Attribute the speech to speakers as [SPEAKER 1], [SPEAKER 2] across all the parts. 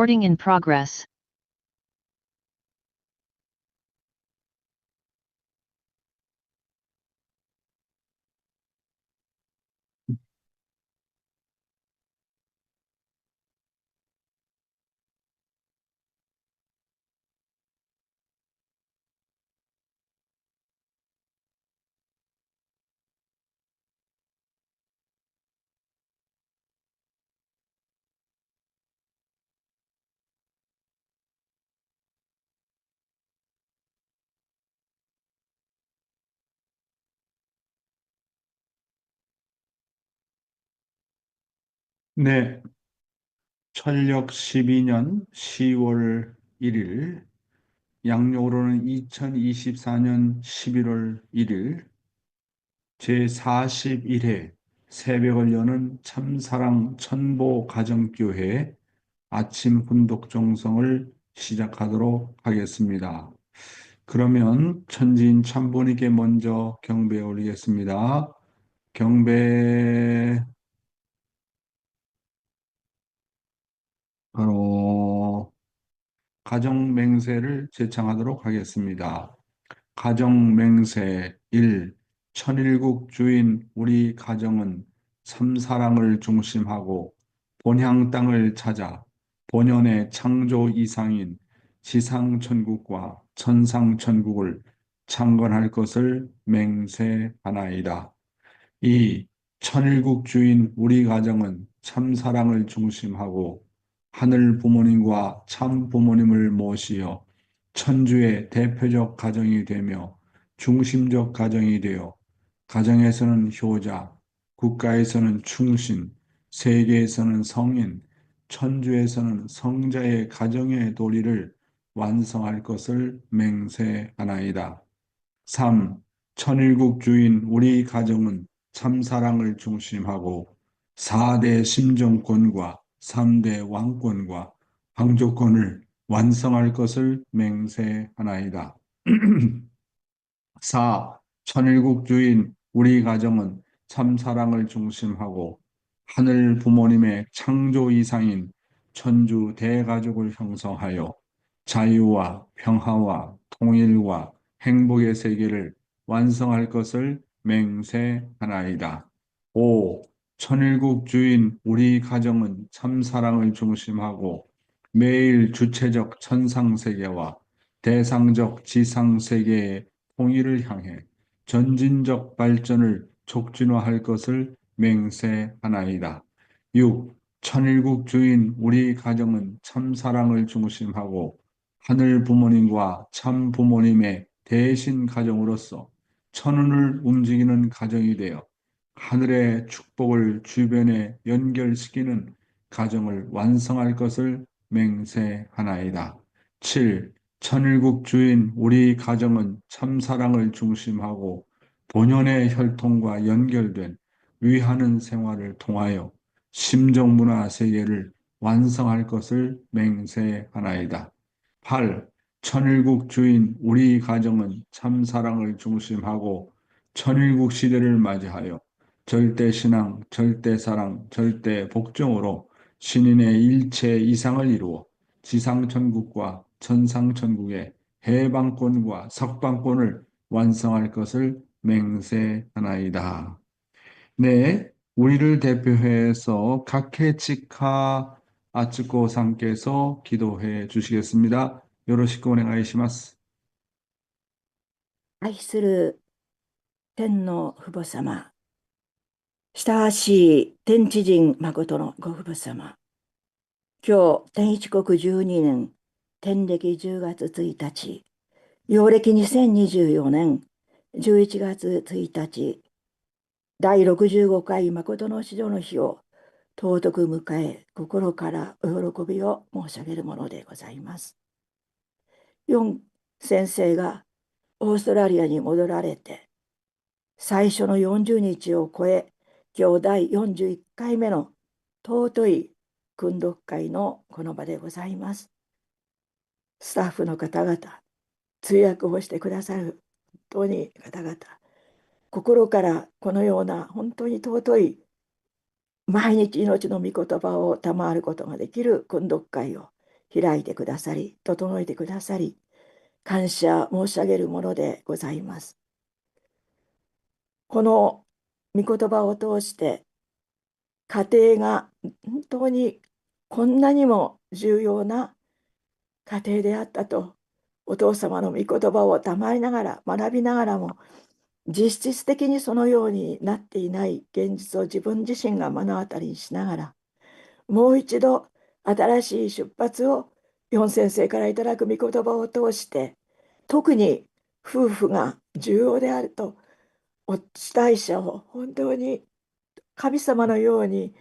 [SPEAKER 1] Recording in progress.
[SPEAKER 2] 네, 천력 12년 10월 1일, 양력으로는 2024년 11월 1일, 제41회 새벽을 여는 참사랑 천보 가정교회 아침 훈독 정성을 시작하도록 하겠습니다. 그러면 천지인 참보님께 먼저 경배 올리겠습니다. 경배, 바로 가정맹세를 제창하도록 하겠습니다. 가정맹세 1. 천일국 주인 우리 가정은 삼사랑을 중심하고 본향 땅을 찾아 본연의 창조 이상인 지상천국과 천상천국을 창건할 것을 맹세하나이다. 2. 천일국 주인 우리 가정은 참사랑을 중심하고 하늘 부모님과 참 부모님을 모시어 천주의 대표적 가정이 되며 중심적 가정이 되어 가정에서는 효자, 국가에서는 충신, 세계에서는 성인, 천주에서는 성자의 가정의 도리를 완성할 것을 맹세하나이다. 3. 천일국 주인 우리 가정은 참사랑을 중심하고 4대 심정권과 3대 왕권과 황조권을 완성할 것을 맹세하나이다. 4. 천일국 주인 우리 가정은 참사랑을 중심하고 하늘 부모님의 창조 이상인 천주 대가족을 형성하여 자유와 평화와 통일과 행복의 세계를 완성할 것을 맹세하나이다. 5. 천일국 주인 우리 가정은 참사랑을 중심하고 매일 주체적 천상세계와 대상적 지상세계의 통일을 향해 전진적 발전을 촉진화할 것을 맹세하나이다. 6. 천일국 주인 우리 가정은 참사랑을 중심하고 하늘 부모님과 참 부모님의 대신 가정으로서 천운을 움직이는 가정이 되어 하늘의 축복을 주변에 연결시키는 가정을 완성할 것을 맹세하나이다. 7. 천일국 주인 우리 가정은 참사랑을 중심하고 본연의 혈통과 연결된 위하는 생활을 통하여 심정문화 세계를 완성할 것을 맹세하나이다. 8. 천일국 주인 우리 가정은 참사랑을 중심하고 천일국 시대를 맞이하여 절대신앙, 절대사랑, 절대복종으로 신인의 일체 이상을 이루어 지상천국과 천상천국의 해방권과 석방권을 완성할 것을 맹세하나이다. 네, 우리를 대표해서 각해치카 아츠코 상께서 기도해 주시겠습니다. 요로시쿠 오네가이시마스.
[SPEAKER 3] 愛する天の父母様、親しい天地人誠のご父母様、今日、天一国12年、天暦10月1日、陽暦2024年11月1日、第65回誠の子女の日を尊く迎え、心からお喜びを申し上げるものでございます。ヨン先生がオーストラリアに戻られて、最初の40日を超え、今日第41回目の尊い訓読会のこの場でございます。スタッフの方々、通訳をしてくださる本当に方々、心からこのような本当に尊い毎日命の御言葉を賜ることができる訓読会を開いてくださり、整えてくださり、感謝申し上げるものでございます。この御言葉を通して、家庭が本当にこんなにも重要な家庭であったと、お父様の御言葉をたまりながら、学びながらも、実質的にそのようになっていない現実を自分自身が目の当たりにしながら、もう一度新しい出発を四先生からいただく御言葉を通して、特に夫婦が重要であると、お主体者を本当に神様のように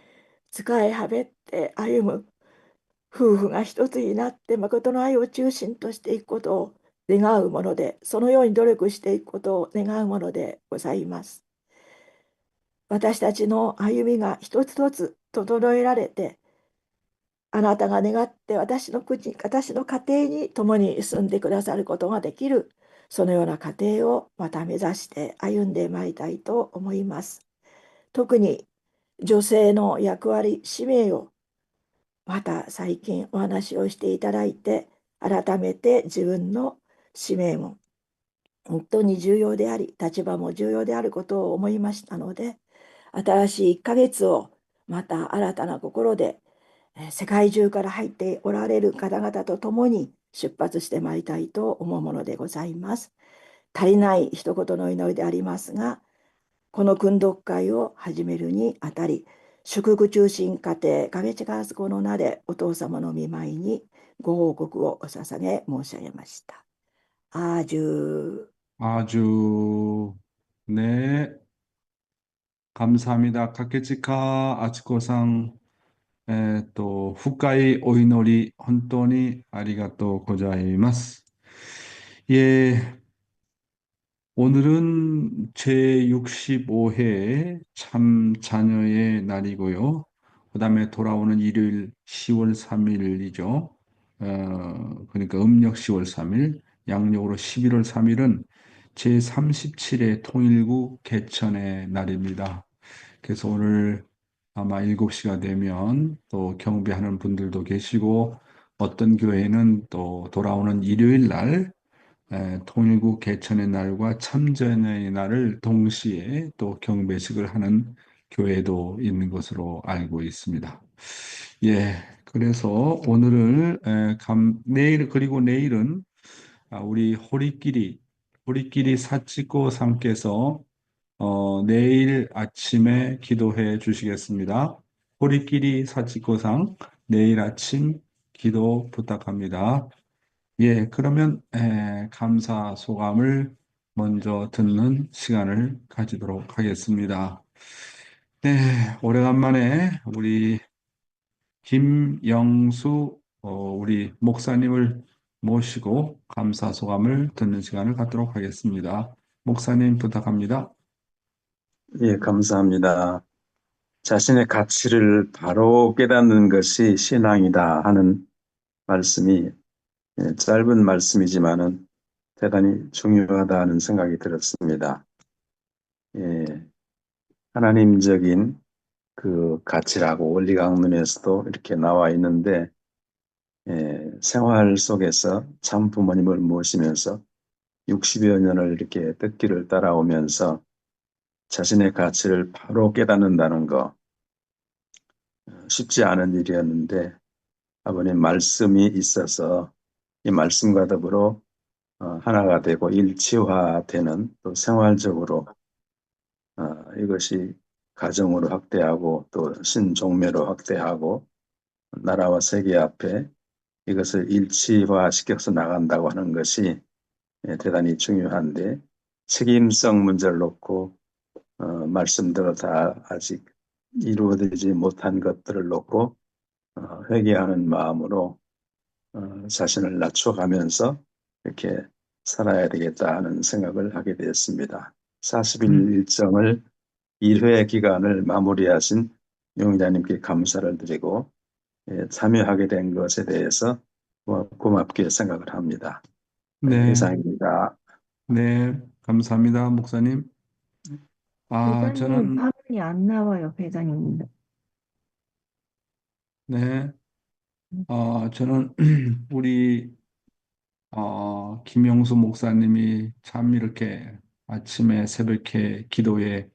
[SPEAKER 3] 使いはべって歩む夫婦が一つになって誠の愛を中心としていくことを願うもので、そのように努力していくことを願うものでございます。私たちの歩みが一つ一つ整えられて、あなたが願って私の国、私の家庭に共に住んでくださることができる、そのような家庭をまた目指して歩んでまいりたいと思います。特に女性の役割、使命をまた最近お話をしていただいて、改めて自分の使命も本当に重要であり、立場も重要であることを思いましたので、新しい1ヶ月をまた新たな心で、世界中から入っておられる方々と共に出発してまいりたいと思うものでございます。足りない一言の祈りでありますが、この訓読会を始めるにあたり、祝福中心家庭影地和子の名でお父様の御前にご報告をお捧げ申し上げました。アージュー。
[SPEAKER 2] 아주, 네, 감사합니다. 카케치카 아치코상, 또, 후카이 오이노리, 혼돈이 아리가또 고자이마스. 예, 오늘은 제65회 참 자녀의 날이고요. 그 다음에 돌아오는 일요일 10월 3일이죠. 그러니까 음력 10월 3일, 양력으로 11월 3일은 제37회 통일국 개천의 날입니다. 그래서 오늘 아마 7시가 되면 또 경배하는 분들도 계시고 어떤 교회는 또 돌아오는 일요일 날 통일국 개천의 날과 참전의 날을 동시에 또 경배식을 하는 교회도 있는 것으로 알고 있습니다. 예, 그래서 오늘을 내일 그리고 내일은 우리 호리끼리 사치코 상께서 내일 아침에 기도해 주시겠습니다. 호리끼리 사치코상 내일 아침 기도 부탁합니다. 예, 그러면 감사 소감을 먼저 듣는 시간을 가지도록 하겠습니다. 네, 오래간만에 우리 김영수 우리 목사님을 모시고 감사 소감을 듣는 시간을 갖도록 하겠습니다. 목사님 부탁합니다.
[SPEAKER 1] 예, 감사합니다. 자신의 가치를 바로 깨닫는 것이 신앙이다 하는 말씀이 짧은 말씀이지만은 대단히 중요하다 하는 생각이 들었습니다. 예, 하나님적인 그 가치라고 원리강론에서도 이렇게 나와 있는데 생활 속에서 참 부모님을 모시면서 60여 년을 이렇게 뜻길을 따라오면서 자신의 가치를 바로 깨닫는다는 거 쉽지 않은 일이었는데 아버님 말씀이 있어서 이 말씀과 더불어 하나가 되고 일치화되는 또 생활적으로 이것이 가정으로 확대하고 또 신종묘로 확대하고 나라와 세계 앞에 이것을 일치화시켜서 나간다고 하는 것이 대단히 중요한데 책임성 문제를 놓고 말씀대로 다 아직 이루어지지 못한 것들을 놓고 회개하는 마음으로 자신을 낮춰가면서 이렇게 살아야 되겠다 하는 생각을 하게 되었습니다. 40일 일정을 1회 기간을 마무리하신 용의자님께 감사를 드리고 참여하게 된 것에 대해서 고맙게 생각을 합니다.
[SPEAKER 2] 네,
[SPEAKER 1] 이상입니다.
[SPEAKER 2] 네, 감사합니다, 목사님.
[SPEAKER 3] 회장님,
[SPEAKER 2] 저는,
[SPEAKER 3] 화면이 안 나와요, 회장님.
[SPEAKER 2] 네, 저는 우리 김영수 목사님이 참 이렇게 아침에 새벽에 기도에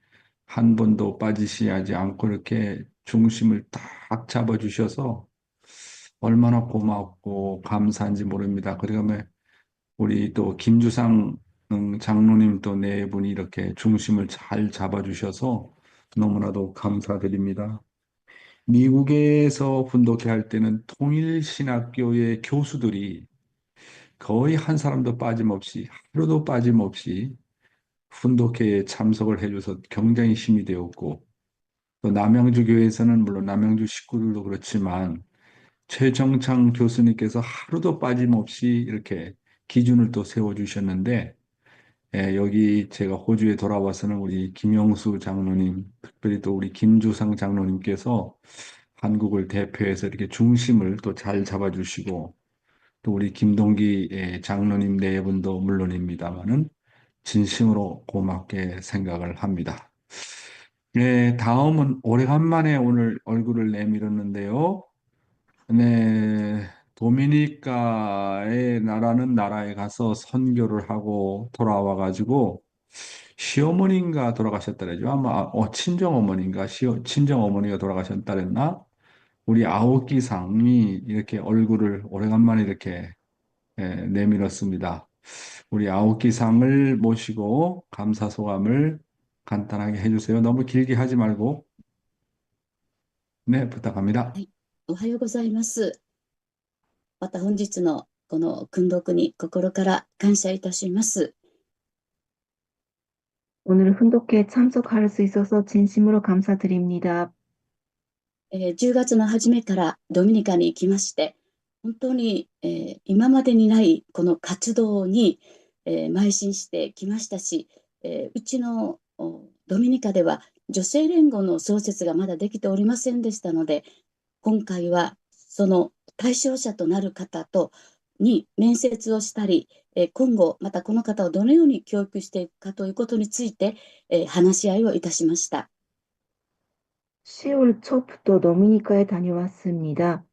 [SPEAKER 2] 한 번도 빠지시지 않고 이렇게 중심을 딱 잡아주셔서 얼마나 고맙고 감사한지 모릅니다. 그다음에 우리 또 김주상 장로님 또 네 분이 이렇게 중심을 잘 잡아주셔서 너무나도 감사드립니다. 미국에서 훈독회 할 때는 통일신학교의 교수들이 거의 한 사람도 빠짐없이 하루도 빠짐없이 훈독회에 참석을 해줘서 굉장히 힘이 되었고 또 남양주 교회에서는 물론 남양주 식구들도 그렇지만 최정창 교수님께서 하루도 빠짐없이 이렇게 기준을 또 세워주셨는데 여기 제가 호주에 돌아와서는 우리 김영수 장로님, 특별히 또 우리 김주상 장로님께서 한국을 대표해서 이렇게 중심을 또 잘 잡아주시고 또 우리 김동기 장로님 네 분도 물론입니다만은 진심으로 고맙게 생각을 합니다. 네, 다음은 오래간만에 오늘 얼굴을 내밀었는데요. 네, 도미니카의 나라는 나라에 가서 선교를 하고 돌아와 가지고 시어머니인가 돌아가셨더라죠. 아마 친정 어머니인가 친정 어머니가 돌아가셨다 그랬나? 우리 아오키 상이 이렇게 얼굴을 오래간만에 이렇게 내밀었습니다. 우리 아오키 상을 모시고 감사 소감을 간단하게 해주세요. 너무 길게 하지 말고 네, 부탁합니다.
[SPEAKER 4] はい、おはようございます。また本日のこの訓読に心から感謝いたします。
[SPEAKER 5] 오늘 훈독회에 참석할 수 있어서 진심으로 감사드립니다.
[SPEAKER 4] 10月の初めからドミニカに行きまして、本当に、今までにないこの活動に、邁進してきましたし、うちのドミニカでは女性連合の創設がまだできておりませんでしたので、今回はその対象者となる方に面接をしたり、今後またこの方をどのように教育していくかということについて、話し合いをいたしました。
[SPEAKER 5] 10월 초부터 도미니카에 다녀왔습니다.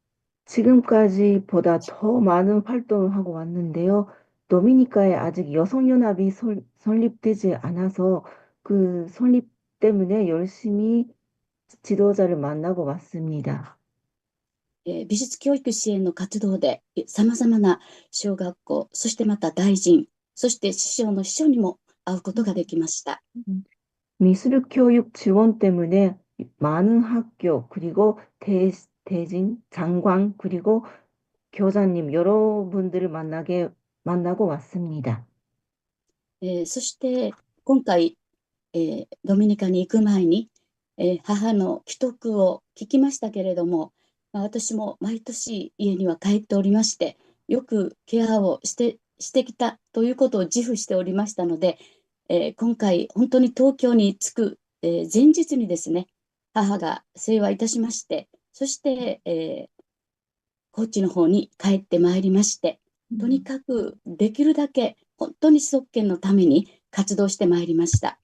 [SPEAKER 5] 지금까지보다 더 많은 활동을 하고 왔는데요. 도미니카에 아직 여성연합이 설립되지 않아서 그 설립 때문에 열심히 지도자를 만나고 왔습니다.
[SPEAKER 4] 美術教育支援の活動でさまざまな小学校、そしてまた大臣、そして師匠の秘書にも会うことができました。
[SPEAKER 5] 미술 교육 지원 때문에 많은 학교 그리고 대진, 장관 그리고 교사님 여러분들을 만나고 왔습니다.
[SPEAKER 4] そして今回、ドミニカに行く前に、母の危篤を聞きましたけれども、私も毎年家には帰っておりまして、よくケアをしてきたということを自負しておりましたので、今回本当に東京に着く、前日にですね、母が世話いたしまして、そして、高知の方に帰ってまいりまして、とにかくできるだけ本当に子孫権のために活動してまいりました。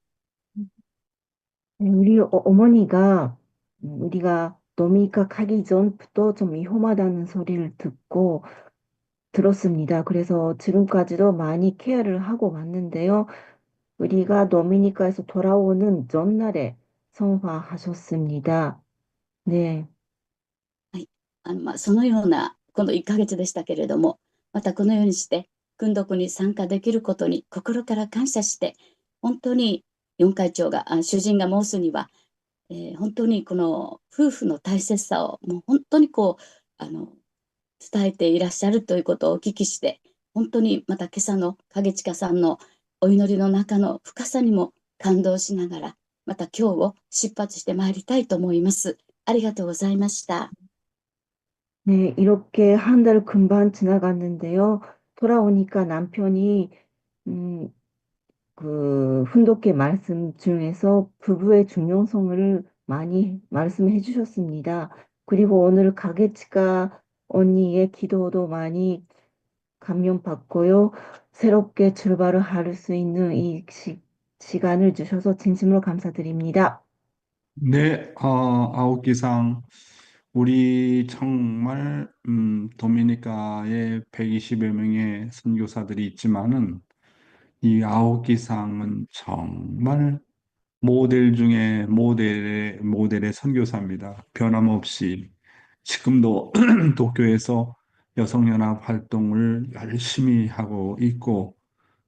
[SPEAKER 5] 우리 어머니가 우리가 도미니카 가기 전부터 좀 위험하다는 소리를 들었습니다. 그래서 지금까지도 많이 케어를 하고 왔는데요. 우리가 도미니카에서 돌아오는 전날에 성화하셨습니다. 네.
[SPEAKER 4] はい、そのようなこの1ヶ月でしたけれども、またこのようにして訓読に参加できることに心から感謝して、本当に四会長が主人が申すには、本当にこの夫婦の大切さをもう本当に伝えていらっしゃるということをお聞きして、本当にまた今朝の影近さんのお祈りの中の深さにも感動しながら、また今日を出発してまいりたいと思います。ありがとうございました。
[SPEAKER 5] 네, 이렇게 한 달 금방 지나갔는데요. 돌아오니까 남편이 그 훈독회 말씀 중에서 부부의 중요성을 많이 말씀해 주셨습니다. 그리고 오늘 가게치가 언니의 기도도 많이 감명받고요. 새롭게 출발을 할 수 있는 이 시간을 주셔서 진심으로 감사드립니다.
[SPEAKER 2] 네, 아오키상 우리 정말 도미니카에 120여 명의 선교사들이 있지만은 이 아홉기상은 정말 모델 중에 모델의 선교사입니다. 변함없이 지금도 도쿄에서 여성연합 활동을 열심히 하고 있고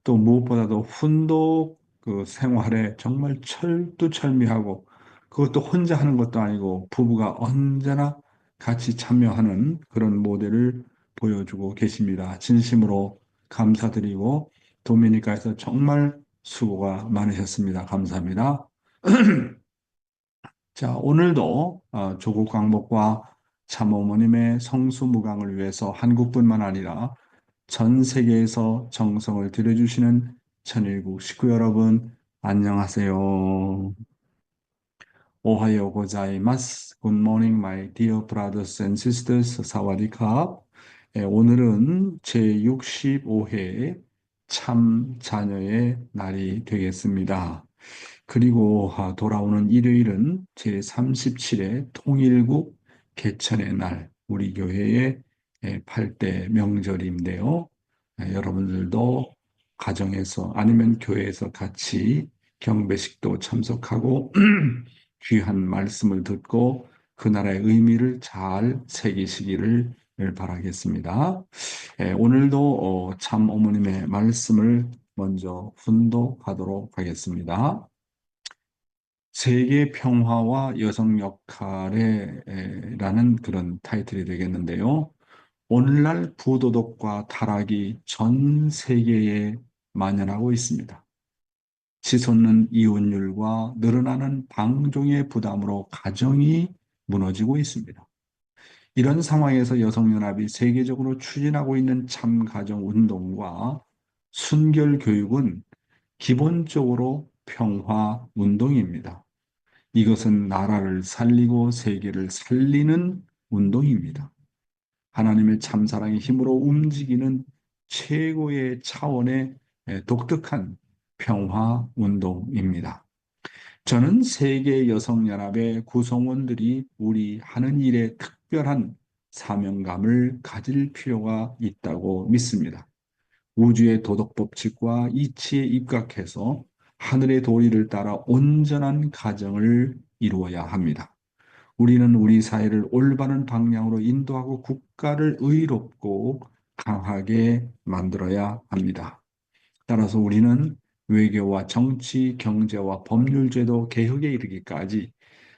[SPEAKER 2] 또 무엇보다도 훈독 그 생활에 정말 철두철미하고 그것도 혼자 하는 것도 아니고 부부가 언제나 같이 참여하는 그런 모델을 보여주고 계십니다. 진심으로 감사드리고 도미니카에서 정말 수고가 많으셨습니다. 감사합니다. 자, 오늘도 조국 광복과 참어머님의 성수무강을 위해서 한국뿐만 아니라 전 세계에서 정성을 들여주시는 천일국 식구 여러분, 안녕하세요. 오하요 고자이마스. Good morning, my dear brothers and sisters. 사와디캅. 오늘은 제65회 참 자녀의 날이 되겠습니다. 그리고 돌아오는 일요일은 제37회 통일국 개천의 날, 우리 교회의 8대 명절인데요. 여러분들도 가정에서 아니면 교회에서 같이 경배식도 참석하고 귀한 말씀을 듣고 그 나라의 의미를 잘 새기시기를 바라겠습니다. 오늘도 참 어머님의 말씀을 먼저 훈독하도록 하겠습니다. 세계 평화와 여성 역할에 라는 그런 타이틀이 되겠는데요. 오늘날 부도덕과 타락이 전 세계에 만연하고 있습니다. 치솟는 이혼율과 늘어나는 방종의 부담으로 가정이 무너지고 있습니다. 이런 상황에서 여성연합이 세계적으로 추진하고 있는 참가정운동과 순결교육은 기본적으로 평화운동입니다. 이것은 나라를 살리고 세계를 살리는 운동입니다. 하나님의 참사랑의 힘으로 움직이는 최고의 차원의 독특한 평화운동입니다. 저는 세계 여성연합의 구성원들이 우리 하는 일에 특별한 사명감을 가질 필요가 있다고 믿습니다. 우주의 도덕법칙과 이치에 입각해서 하늘의 도리를 따라 온전한 가정을 이루어야 합니다. 우리는 우리 사회를 올바른 방향으로 인도하고 국가를 의롭고 강하게 만들어야 합니다. 따라서 우리는 외교와 정치, 경제와 법률제도 개혁에 이르기까지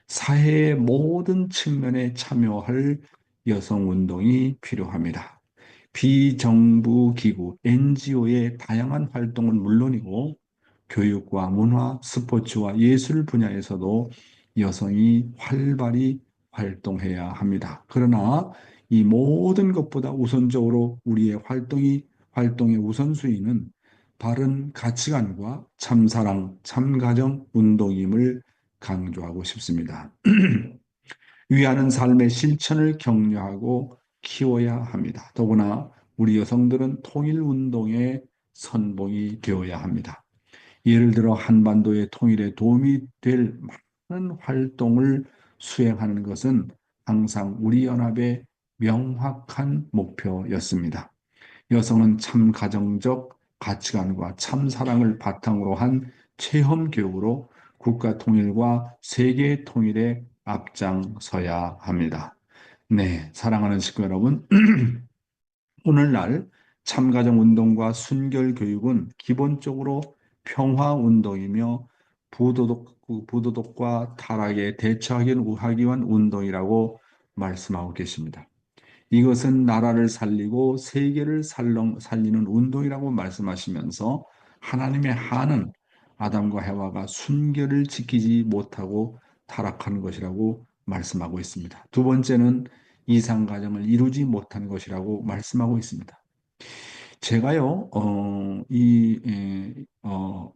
[SPEAKER 2] 사회의 모든 측면에 참여할 여성운동이 필요합니다. 비정부 기구, NGO의 다양한 활동은 물론이고 교육과 문화, 스포츠와 예술 분야에서도 여성이 활발히 활동해야 합니다. 그러나 이 모든 것보다 우선적으로 우리의 활동의 우선순위는 바른 가치관과 참사랑, 참가정 운동임을 강조하고 싶습니다. 위하는 삶의 실천을 격려하고 키워야 합니다. 더구나 우리 여성들은 통일운동의 선봉이 되어야 합니다. 예를 들어 한반도의 통일에 도움이 될 많은 활동을 수행하는 것은 항상 우리 연합의 명확한 목표였습니다. 여성은 참 가정적 가치관과 참 사랑을 바탕으로 한 체험 교육으로 국가 통일과 세계 통일에 앞장서야 합니다. 네, 사랑하는 식구 여러분, 오늘날 참가정 운동과 순결 교육은 기본적으로 평화 운동이며 부도덕과 타락에 대처하기 위한 운동이라고 말씀하고 계십니다. 이것은 나라를 살리고 세계를 살리는 운동이라고 말씀하시면서 하나님의 한은 아담과 해와가 순결을 지키지 못하고 타락한 것이라고 말씀하고 있습니다. 두 번째는 이상가정을 이루지 못한 것이라고 말씀하고 있습니다. 제가요,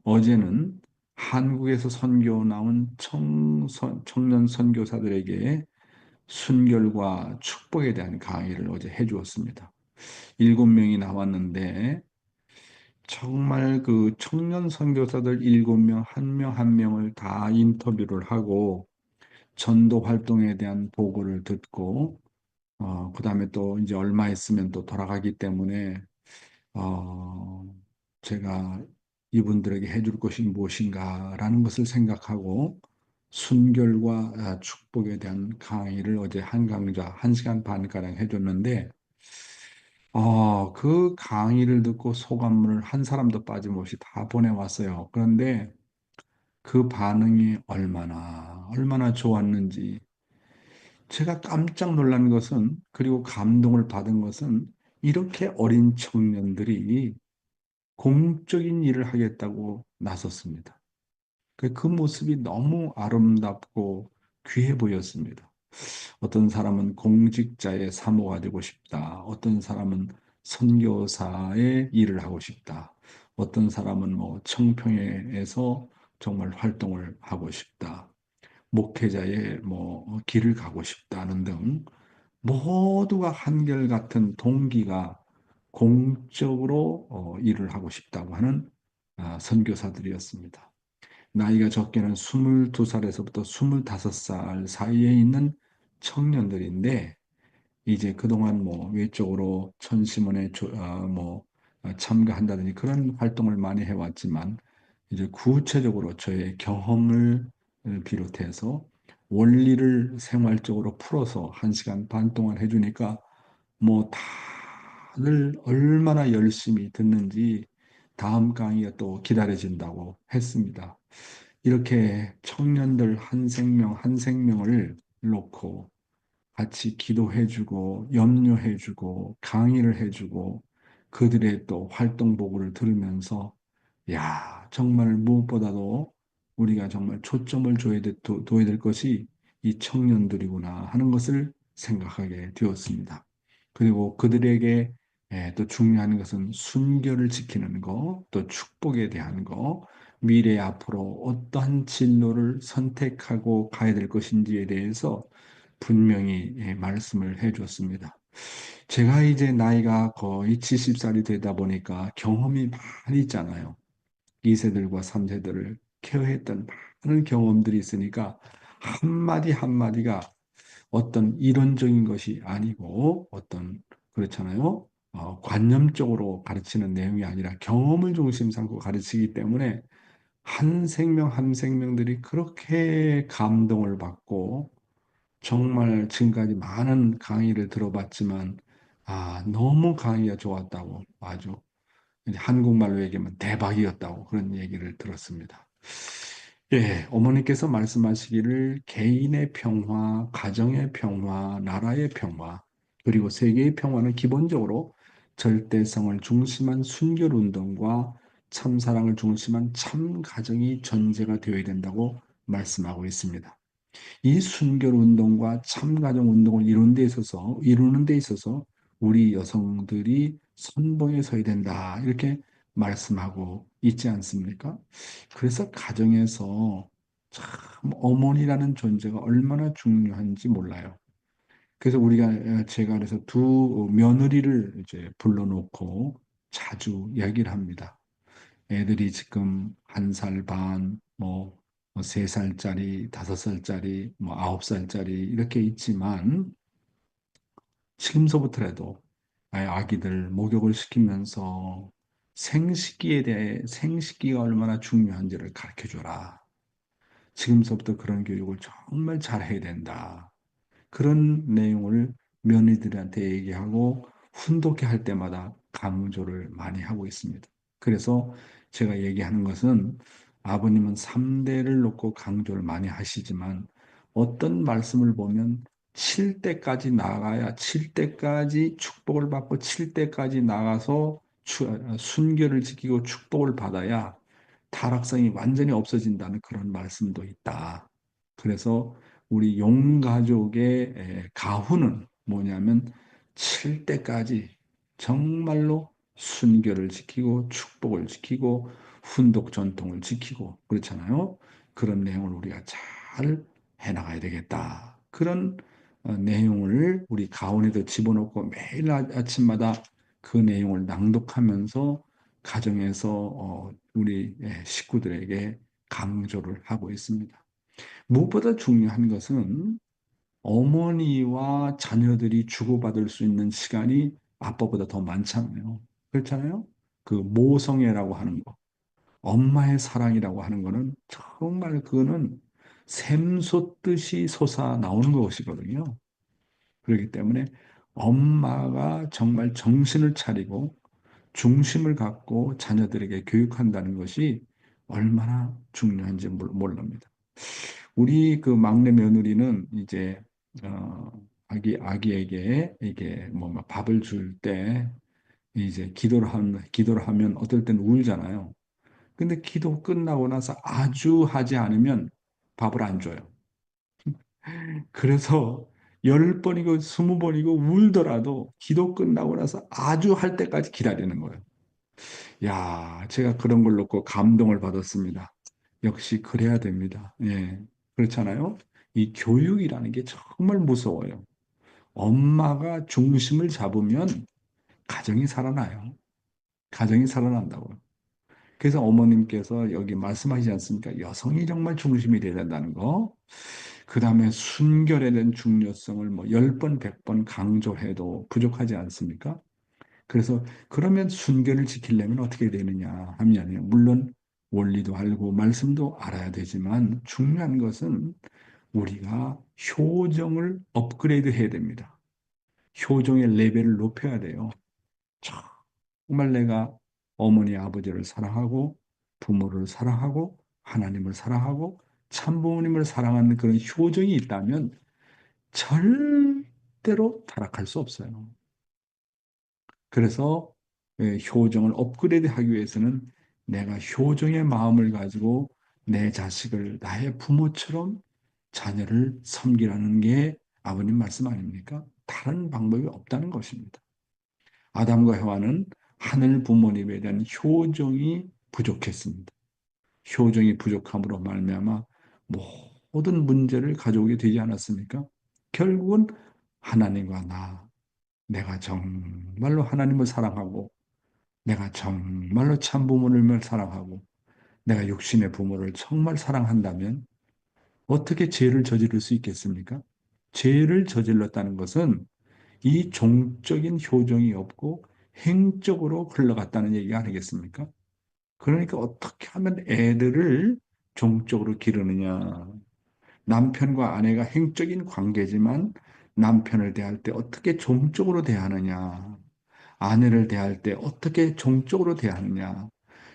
[SPEAKER 2] 어제는 한국에서 선교 나온 청년 선교사들에게 순결과 축복에 대한 강의를 어제 해주었습니다. 7명이 나왔는데 정말 그 청년 선교사들 7명, 한 명 한 명을 다 인터뷰를 하고 전도 활동에 대한 보고를 듣고, 그 다음에 또 이제 얼마 있으면 또 돌아가기 때문에, 어, 제가 이분들에게 해줄 것이 무엇인가라는 것을 생각하고, 순결과 축복에 대한 강의를 어제 한 강좌 1시간 반가량 해줬는데, 그 강의를 듣고 소감문을 한 사람도 빠짐없이 다 보내왔어요. 그런데 그 반응이 얼마나 좋았는지, 제가 깜짝 놀란 것은, 그리고 감동을 받은 것은, 이렇게 어린 청년들이 공적인 일을 하겠다고 나섰습니다. 그 모습이 너무 아름답고 귀해 보였습니다. 어떤 사람은 공직자의 사모가 되고 싶다. 어떤 사람은 선교사의 일을 하고 싶다. 어떤 사람은 뭐 청평회에서 정말 활동을 하고 싶다. 목회자의 뭐 길을 가고 싶다는 등 모두가 한결같은 동기가 공적으로 일을 하고 싶다고 하는 선교사들이었습니다. 나이가 적게는 22살에서부터 25살 사이에 있는 청년들인데, 이제 그동안 뭐 외적으로 천심원에 참가한다든지 그런 활동을 많이 해왔지만, 이제 구체적으로 저의 경험을 비롯해서 원리를 생활적으로 풀어서 1시간 반 동안 해주니까 뭐 다들 얼마나 열심히 듣는지 다음 강의가 또 기다려진다고 했습니다. 이렇게 청년들 한 생명 한 생명을 놓고 같이 기도해주고 염려해주고 강의를 해주고 그들의 또 활동 보고를 들으면서, 야, 정말 무엇보다도 우리가 정말 초점을 둬야 될 것이 이 청년들이구나 하는 것을 생각하게 되었습니다. 그리고 그들에게 또 중요한 것은 순결을 지키는 거, 또 축복에 대한 거, 미래 앞으로 어떠한 진로를 선택하고 가야 될 것인지에 대해서 분명히 말씀을 해줬습니다. 제가 이제 나이가 거의 70살이 되다 보니까 경험이 많이 있잖아요. 2세들과 3세들을 케어했던 많은 경험들이 있으니까 한마디 한마디가 어떤 이론적인 것이 아니고 어떤, 그렇잖아요. 관념적으로 가르치는 내용이 아니라 경험을 중심 삼고 가르치기 때문에 한 생명 한 생명들이 그렇게 감동을 받고, 정말 지금까지 많은 강의를 들어봤지만, 너무 강의가 좋았다고, 아주 이제 한국말로 얘기하면 대박이었다고 그런 얘기를 들었습니다. 예, 어머니께서 말씀하시기를 개인의 평화, 가정의 평화, 나라의 평화, 그리고 세계의 평화는 기본적으로 절대성을 중심한 순결 운동과 참사랑을 중심한 참 가정이 전제가 되어야 된다고 말씀하고 있습니다. 이 순결 운동과 참가정 운동을 이루는 데 있어서 우리 여성들이 선봉에 서야 된다. 이렇게 말씀하고 있지 않습니까? 그래서 가정에서 참 어머니라는 존재가 얼마나 중요한지 몰라요. 그래서 제가 그래서 두 며느리를 이제 불러놓고 자주 이야기를 합니다. 애들이 지금 1살 반, 뭐 3살짜리, 5살짜리, 뭐 9살짜리 이렇게 있지만 지금서부터라도 아기들 목욕을 시키면서 생식기가 얼마나 중요한지를 가르쳐 줘라. 지금서부터 그런 교육을 정말 잘 해야 된다. 그런 내용을 며느리들한테 얘기하고 훈독해 할 때마다 강조를 많이 하고 있습니다. 그래서 제가 얘기하는 것은, 아버님은 3대를 놓고 강조를 많이 하시지만 어떤 말씀을 보면 7대까지 나가야, 7대까지 축복을 받고 7대까지 나가서 순결을 지키고 축복을 받아야 타락성이 완전히 없어진다는 그런 말씀도 있다. 그래서 우리 용가족의 가훈은 뭐냐면 7대까지 정말로 순결을 지키고 축복을 지키고 훈독 전통을 지키고 그렇잖아요. 그런 내용을 우리가 잘 해나가야 되겠다. 그런 내용을 우리 가훈에도 집어넣고 매일 아침마다 그 내용을 낭독하면서 가정에서 우리 식구들에게 강조를 하고 있습니다. 무엇보다 중요한 것은 어머니와 자녀들이 주고받을 수 있는 시간이 아빠보다 더 많잖아요. 그렇잖아요? 그 모성애라고 하는 거, 엄마의 사랑이라고 하는 거는 정말 그거는 샘솟듯이 솟아 나오는 것이거든요. 그렇기 때문에 엄마가 정말 정신을 차리고 중심을 갖고 자녀들에게 교육한다는 것이 얼마나 중요한지 모릅니다. 우리 그 막내 며느리는 이제 아기에게 이게 막 밥을 줄 때 이제 기도를 하면 어떨 때는 울잖아요. 근데 기도 끝나고 나서 아주 하지 않으면 밥을 안 줘요. 그래서 10번이고 20번이고 울더라도 기도 끝나고 나서 아주 할 때까지 기다리는 거예요. 야, 제가 그런 걸 놓고 감동을 받았습니다. 역시 그래야 됩니다. 예. 그렇잖아요? 이 교육이라는 게 정말 무서워요. 엄마가 중심을 잡으면 가정이 살아나요. 가정이 살아난다고요. 그래서 어머님께서 여기 말씀하시지 않습니까? 여성이 정말 중심이 되어야 된다는 거. 그 다음에 순결에 대한 중요성을 뭐 10번, 100번 강조해도 부족하지 않습니까? 그래서 그러면 순결을 지키려면 어떻게 되느냐 하면요. 물론 원리도 알고 말씀도 알아야 되지만 중요한 것은 우리가 효정을 업그레이드 해야 됩니다. 효정의 레벨을 높여야 돼요. 정말 내가 어머니, 아버지를 사랑하고 부모를 사랑하고 하나님을 사랑하고 참부모님을 사랑하는 그런 효정이 있다면 절대로 타락할 수 없어요. 그래서 효정을 업그레이드하기 위해서는 내가 효정의 마음을 가지고 내 자식을 나의 부모처럼 자녀를 섬기라는 게 아버님 말씀 아닙니까? 다른 방법이 없다는 것입니다. 아담과 해와는 하늘 부모님에 대한 효정이 부족했습니다. 효정이 부족함으로 말미암아 모든 문제를 가져오게 되지 않았습니까? 결국은 하나님과 내가 정말로 하나님을 사랑하고 내가 정말로 참 부모님을 사랑하고 내가 육신의 부모를 정말 사랑한다면 어떻게 죄를 저지를 수 있겠습니까? 죄를 저질렀다는 것은 이 종적인 효정이 없고 행적으로 흘러갔다는 얘기 아니겠습니까? 그러니까 어떻게 하면 애들을 종적으로 기르느냐. 남편과 아내가 행적인 관계지만 남편을 대할 때 어떻게 종적으로 대하느냐. 아내를 대할 때 어떻게 종적으로 대하느냐.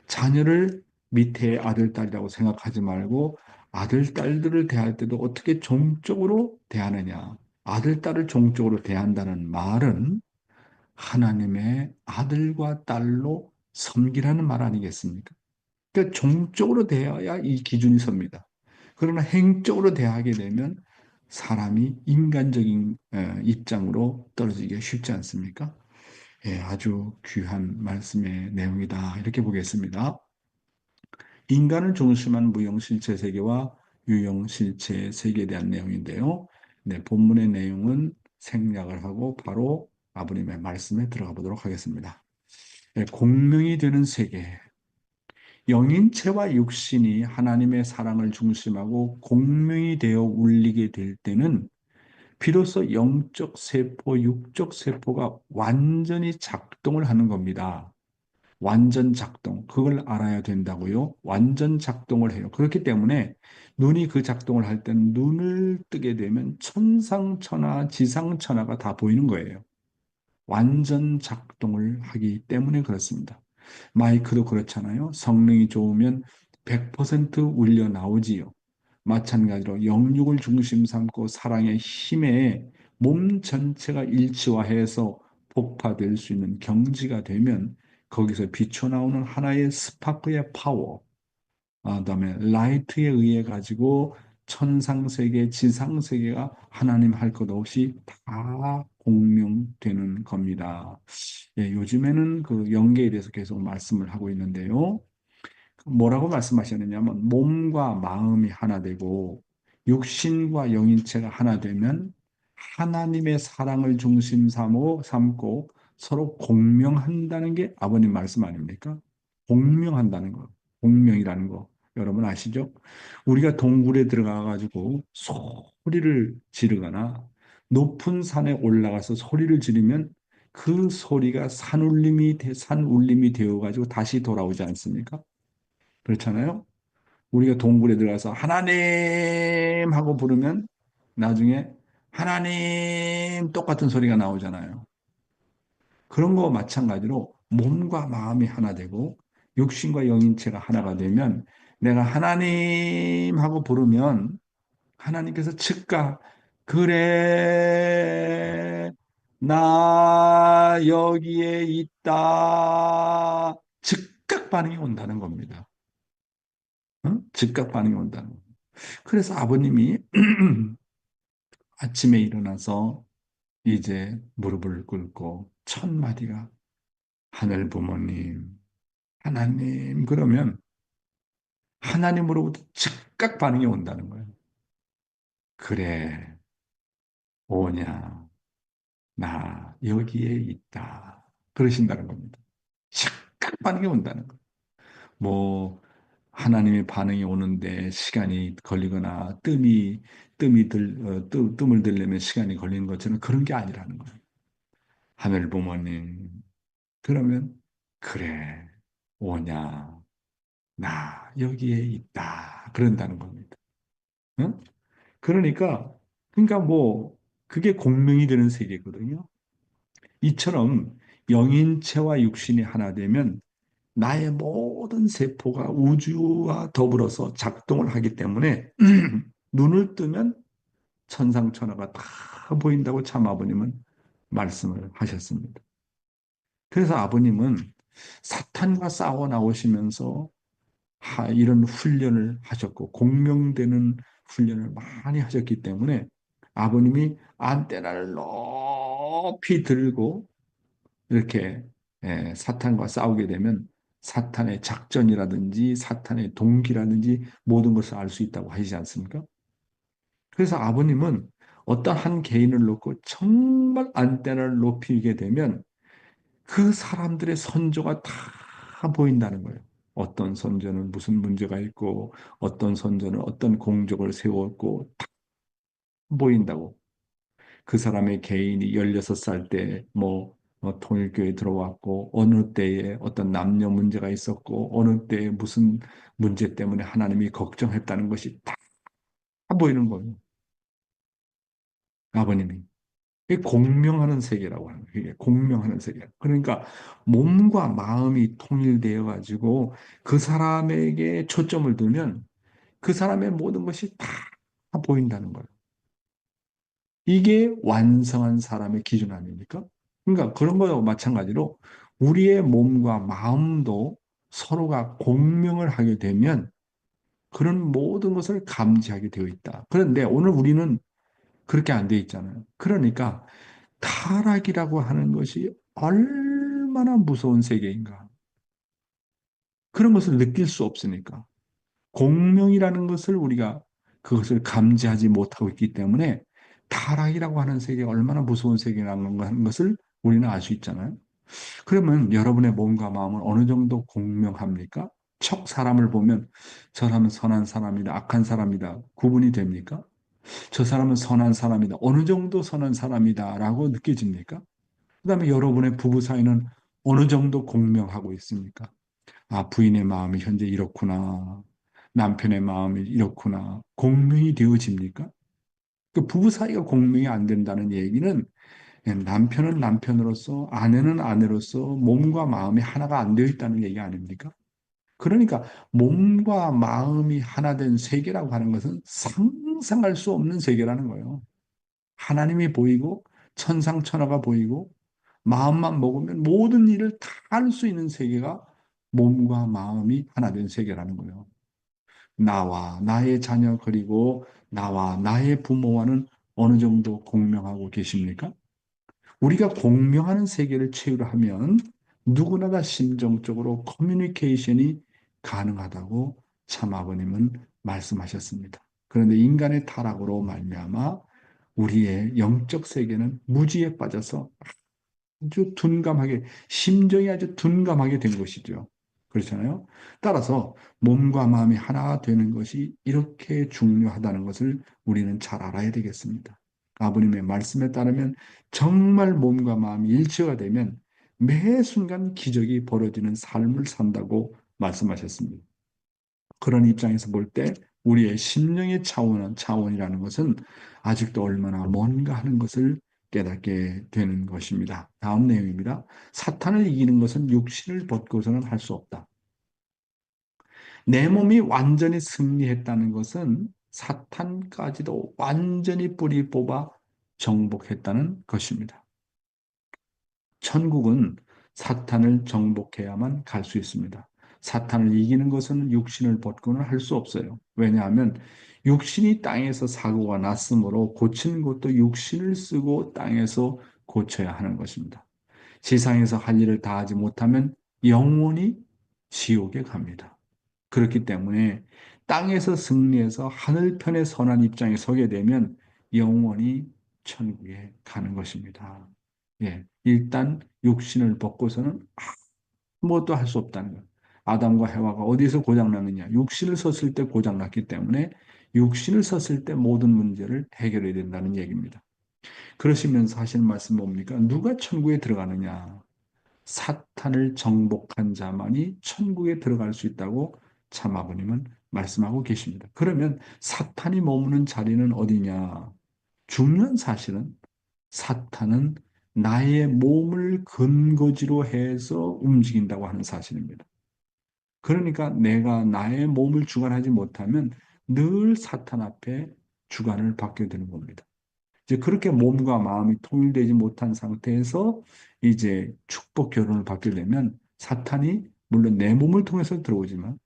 [SPEAKER 2] 자녀를 밑에 아들, 딸이라고 생각하지 말고 아들, 딸들을 대할 때도 어떻게 종적으로 대하느냐. 아들, 딸을 종적으로 대한다는 말은 하나님의 아들과 딸로 섬기라는 말 아니겠습니까? 그러니까 종적으로 대해야 이 기준이 섭니다. 그러나 행적으로 대하게 되면 사람이 인간적인 입장으로 떨어지기가 쉽지 않습니까? 예, 아주 귀한 말씀의 내용이다. 이렇게 보겠습니다. 인간을 중심한 무형실체 세계와 유형실체 세계에 대한 내용인데요. 네, 본문의 내용은 생략을 하고 바로 아버님의 말씀에 들어가 보도록 하겠습니다. 예, 공명이 되는 세계. 영인체와 육신이 하나님의 사랑을 중심하고 공명이 되어 울리게 될 때는 비로소 영적 세포, 육적 세포가 완전히 작동을 하는 겁니다. 완전 작동. 그걸 알아야 된다고요. 완전 작동을 해요. 그렇기 때문에 눈이 그 작동을 할 때 눈을 뜨게 되면 천상천하, 지상천하가 다 보이는 거예요. 완전 작동을 하기 때문에 그렇습니다. 마이크도 그렇잖아요. 성능이 좋으면 100% 울려 나오지요. 마찬가지로 영육을 중심 삼고 사랑의 힘에 몸 전체가 일치화해서 폭파될 수 있는 경지가 되면 거기서 비춰나오는 하나의 스파크의 파워, 그다음에 라이트에 의해 가지고 천상세계, 지상세계가 하나님 할 것 없이 다 공명되는 겁니다. 예, 요즘에는 그 영계에 대해서 계속 말씀을 하고 있는데요. 뭐라고 말씀하셨느냐면 몸과 마음이 하나 되고 육신과 영인체가 하나 되면 하나님의 사랑을 중심 삼고 서로 공명한다는 게 아버님 말씀 아닙니까? 공명한다는 거, 공명이라는 거. 여러분 아시죠? 우리가 동굴에 들어가가지고 소리를 지르거나 높은 산에 올라가서 소리를 지르면 그 소리가 산울림이 되어가지고 다시 돌아오지 않습니까? 그렇잖아요? 우리가 동굴에 들어가서 하나님 하고 부르면 나중에 하나님 똑같은 소리가 나오잖아요. 그런 거와 마찬가지로 몸과 마음이 하나 되고 육신과 영인체가 하나가 되면 내가 하나님 하고 부르면 하나님께서 즉각 그래 나 여기에 있다 즉각 반응이 온다는 겁니다. 응? 즉각 반응이 온다는 겁니다. 그래서 아버님이 아침에 일어나서 이제 무릎을 꿇고 첫 마디가 하늘 부모님, 하나님 그러면 하나님으로부터 즉각 반응이 온다는 거예요. 그래, 오냐, 나 여기에 있다. 그러신다는 겁니다. 즉각 반응이 온다는 거예요. 뭐 하나님의 반응이 오는데 시간이 걸리거나 뜸을 들려면 시간이 걸리는 것처럼 그런 게 아니라는 거예요. 하늘 부모님, 그러면 그래, 오냐, 나 여기에 있다. 그런다는 겁니다. 응? 그러니까 뭐 그게 공명이 되는 세계거든요. 이처럼 영인체와 육신이 하나 되면 나의 모든 세포가 우주와 더불어서 작동을 하기 때문에 눈을 뜨면 천상천하가 다 보인다고 참 아버님은 말씀을 하셨습니다. 그래서 아버님은 사탄과 싸워 나오시면서 이런 훈련을 하셨고 공명되는 훈련을 많이 하셨기 때문에 아버님이 안테나를 높이 들고 이렇게 사탄과 싸우게 되면 사탄의 작전이라든지 사탄의 동기라든지 모든 것을 알 수 있다고 하시지 않습니까? 그래서 아버님은 어떤 한 개인을 놓고 정말 안테나를 높이게 되면 그 사람들의 선조가 다 보인다는 거예요. 어떤 선조는 무슨 문제가 있고 어떤 선조는 어떤 공적을 세웠고 다 보인다고. 그 사람의 개인이 16살 때 통일교에 들어왔고 어느 때에 어떤 남녀 문제가 있었고 어느 때에 무슨 문제 때문에 하나님이 걱정했다는 것이 다 보이는 거예요. 아버님이. 이게 공명하는 세계라고 하는 거예요. 이게 공명하는 세계. 그러니까 몸과 마음이 통일되어 가지고 그 사람에게 초점을 두면 그 사람의 모든 것이 다 보인다는 거예요. 이게 완성한 사람의 기준 아닙니까? 그러니까 그런 거와 마찬가지로 우리의 몸과 마음도 서로가 공명을 하게 되면 그런 모든 것을 감지하게 되어 있다. 그런데 오늘 우리는 그렇게 안 되어 있잖아요. 그러니까 타락이라고 하는 것이 얼마나 무서운 세계인가. 그런 것을 느낄 수 없으니까. 공명이라는 것을 우리가 그것을 감지하지 못하고 있기 때문에 타락이라고 하는 세계가 얼마나 무서운 세계라는 것을 우리는 알 수 있잖아요. 그러면 여러분의 몸과 마음은 어느 정도 공명합니까? 사람을 보면 저 사람은 선한 사람이다, 악한 사람이다 구분이 됩니까? 저 사람은 선한 사람이다, 어느 정도 선한 사람이다 라고 느껴집니까? 그 다음에 여러분의 부부 사이는 어느 정도 공명하고 있습니까? 아, 부인의 마음이 현재 이렇구나. 남편의 마음이 이렇구나. 공명이 되어집니까? 그 부부 사이가 공명이 안 된다는 얘기는 남편은 남편으로서, 아내는 아내로서 몸과 마음이 하나가 안 되어 있다는 얘기 아닙니까? 그러니까 몸과 마음이 하나 된 세계라고 하는 것은 상상할 수 없는 세계라는 거예요. 하나님이 보이고 천상천하가 보이고 마음만 먹으면 모든 일을 다 할 수 있는 세계가 몸과 마음이 하나 된 세계라는 거예요. 나와 나의 자녀 그리고 나와 나의 부모와는 어느 정도 공명하고 계십니까? 우리가 공명하는 세계를 채우려 하면 누구나 다 심정적으로 커뮤니케이션이 가능하다고 참 아버님은 말씀하셨습니다. 그런데 인간의 타락으로 말미암아 우리의 영적 세계는 무지에 빠져서 아주 둔감하게 심정이 아주 둔감하게 된 것이죠. 그렇잖아요. 따라서 몸과 마음이 하나 되는 것이 이렇게 중요하다는 것을 우리는 잘 알아야 되겠습니다. 아버님의 말씀에 따르면 정말 몸과 마음이 일치가 되면 매 순간 기적이 벌어지는 삶을 산다고 말씀하셨습니다. 그런 입장에서 볼 때 우리의 심령의 차원이라는 것은 아직도 얼마나 뭔가 하는 것을 깨닫게 되는 것입니다. 다음 내용입니다. 사탄을 이기는 것은 육신을 벗고서는 할 수 없다. 내 몸이 완전히 승리했다는 것은 사탄까지도 완전히 뿌리 뽑아 정복했다는 것입니다. 천국은 사탄을 정복해야만 갈 수 있습니다. 사탄을 이기는 것은 육신을 벗고는 할 수 없어요. 왜냐하면 육신이 땅에서 사고가 났으므로 고치는 것도 육신을 쓰고 땅에서 고쳐야 하는 것입니다. 지상에서 할 일을 다 하지 못하면 영원히 지옥에 갑니다. 그렇기 때문에 땅에서 승리해서 하늘편의 선한 입장에 서게 되면 영원히 천국에 가는 것입니다. 예, 일단 육신을 벗고서는 아무것도 할 수 없다는 거예요. 아담과 해와가 어디서 고장났느냐? 육신을 썼을 때 고장났기 때문에 육신을 썼을 때 모든 문제를 해결해야 된다는 얘기입니다. 그러시면서 하시는 말씀 뭡니까? 누가 천국에 들어가느냐? 사탄을 정복한 자만이 천국에 들어갈 수 있다고 참 아버님은 말씀하고 계십니다. 그러면 사탄이 머무는 자리는 어디냐? 중요한 사실은 사탄은 나의 몸을 근거지로 해서 움직인다고 하는 사실입니다. 그러니까 내가 나의 몸을 주관하지 못하면 늘 사탄 앞에 주관을 받게 되는 겁니다. 이제 그렇게 몸과 마음이 통일되지 못한 상태에서 이제 축복 결혼을 받게 되면 사탄이 물론 내 몸을 통해서 들어오지만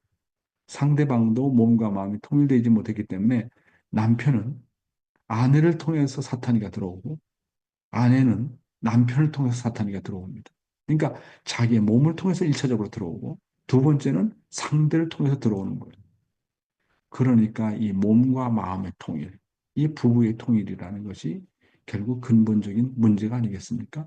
[SPEAKER 2] 상대방도 몸과 마음이 통일되지 못했기 때문에 남편은 아내를 통해서 사탄이가 들어오고 아내는 남편을 통해서 사탄이가 들어옵니다. 그러니까 자기의 몸을 통해서 일차적으로 들어오고 두 번째는 상대를 통해서 들어오는 거예요. 그러니까 이 몸과 마음의 통일, 이 부부의 통일이라는 것이 결국 근본적인 문제가 아니겠습니까?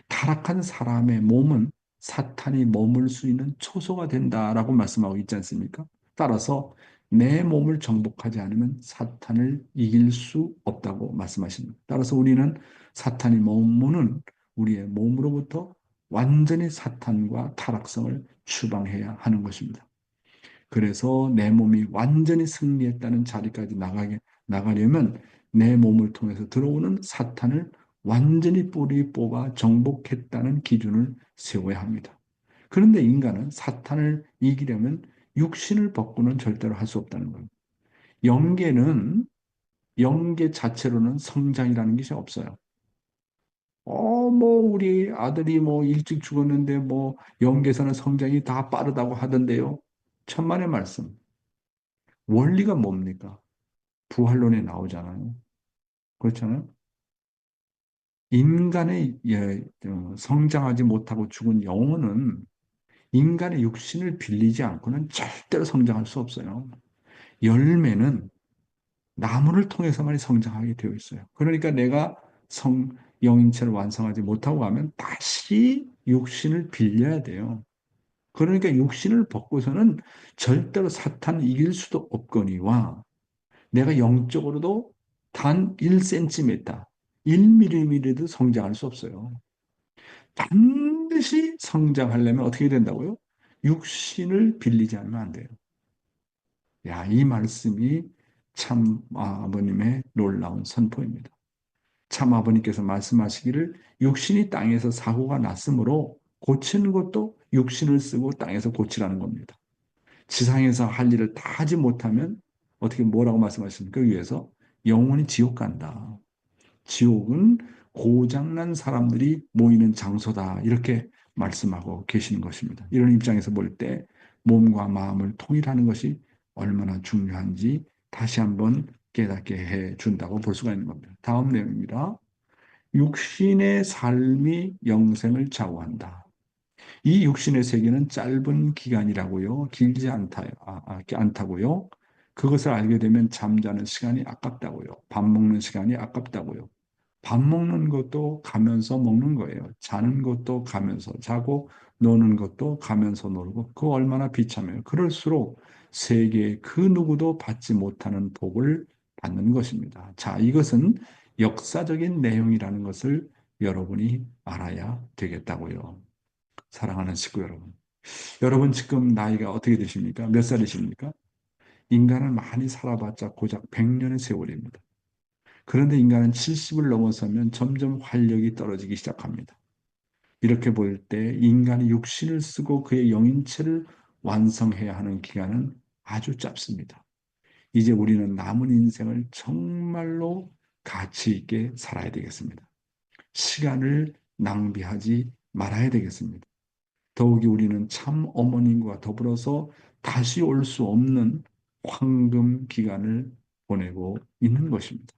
[SPEAKER 2] 타락한 사람의 몸은 사탄이 머물 수 있는 초소가 된다라고 말씀하고 있지 않습니까? 따라서 내 몸을 정복하지 않으면 사탄을 이길 수 없다고 말씀하십니다. 따라서 우리는 사탄이 머무는 우리의 몸으로부터 완전히 사탄과 타락성을 추방해야 하는 것입니다. 그래서 내 몸이 완전히 승리했다는 자리까지 나가려면 내 몸을 통해서 들어오는 사탄을 완전히 뿌리 뽑아 정복했다는 기준을 세워야 합니다. 그런데 인간은 사탄을 이기려면 육신을 벗고는 절대로 할 수 없다는 거예요. 영계는 영계 자체로는 성장이라는 것이 없어요. 우리 아들이 일찍 죽었는데 영계에서는 성장이 다 빠르다고 하던데요. 천만의 말씀. 원리가 뭡니까? 부활론에 나오잖아요. 그렇잖아요. 인간의 성장하지 못하고 죽은 영혼은 인간의 육신을 빌리지 않고는 절대로 성장할 수 없어요. 열매는 나무를 통해서만 성장하게 되어 있어요. 그러니까 내가 영인체를 완성하지 못하고 가면 다시 육신을 빌려야 돼요. 그러니까 육신을 벗고서는 절대로 사탄을 이길 수도 없거니와 내가 영적으로도 단 1cm, 1mm도 성장할 수 없어요. 반드시 성장하려면 어떻게 된다고요? 육신을 빌리지 않으면 안 돼요. 야, 이 말씀이 참 아버님의 놀라운 선포입니다. 참 아버님께서 말씀하시기를 육신이 땅에서 사고가 났으므로 고치는 것도 육신을 쓰고 땅에서 고치라는 겁니다. 지상에서 할 일을 다 하지 못하면 어떻게 뭐라고 말씀하십니까? 위에서 영원히 지옥 간다. 지옥은 고장난 사람들이 모이는 장소다. 이렇게 말씀하고 계시는 것입니다. 이런 입장에서 볼 때 몸과 마음을 통일하는 것이 얼마나 중요한지 다시 한번 깨닫게 해 준다고 볼 수가 있는 겁니다. 다음 내용입니다. 육신의 삶이 영생을 좌우한다. 이 육신의 세계는 짧은 기간이라고요. 길지 않다고요. 그것을 알게 되면 잠자는 시간이 아깝다고요. 밥 먹는 시간이 아깝다고요. 밥 먹는 것도 가면서 먹는 거예요. 자는 것도 가면서 자고, 노는 것도 가면서 놀고, 그거 얼마나 비참해요. 그럴수록 세계 그 누구도 받지 못하는 복을 받는 것입니다. 자, 이것은 역사적인 내용이라는 것을 여러분이 알아야 되겠다고요. 사랑하는 식구 여러분. 여러분 지금 나이가 어떻게 되십니까? 몇 살이십니까? 인간은 많이 살아봤자 고작 100년의 세월입니다. 그런데 인간은 70을 넘어서면 점점 활력이 떨어지기 시작합니다. 이렇게 볼 때 인간이 육신을 쓰고 그의 영인체를 완성해야 하는 기간은 아주 짧습니다. 이제 우리는 남은 인생을 정말로 가치 있게 살아야 되겠습니다. 시간을 낭비하지 말아야 되겠습니다. 더욱이 우리는 참 어머님과 더불어서 다시 올 수 없는 황금 기간을 보내고 있는 것입니다.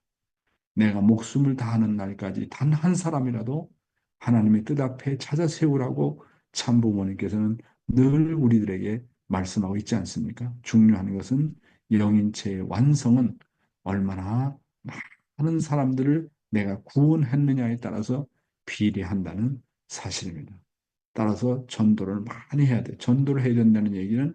[SPEAKER 2] 내가 목숨을 다하는 날까지 단 한 사람이라도 하나님의 뜻 앞에 찾아 세우라고 참부모님께서는 늘 우리들에게 말씀하고 있지 않습니까? 중요한 것은 영인체의 완성은 얼마나 많은 사람들을 내가 구원했느냐에 따라서 비례한다는 사실입니다. 따라서 전도를 많이 해야 돼. 전도를 해야 된다는 얘기는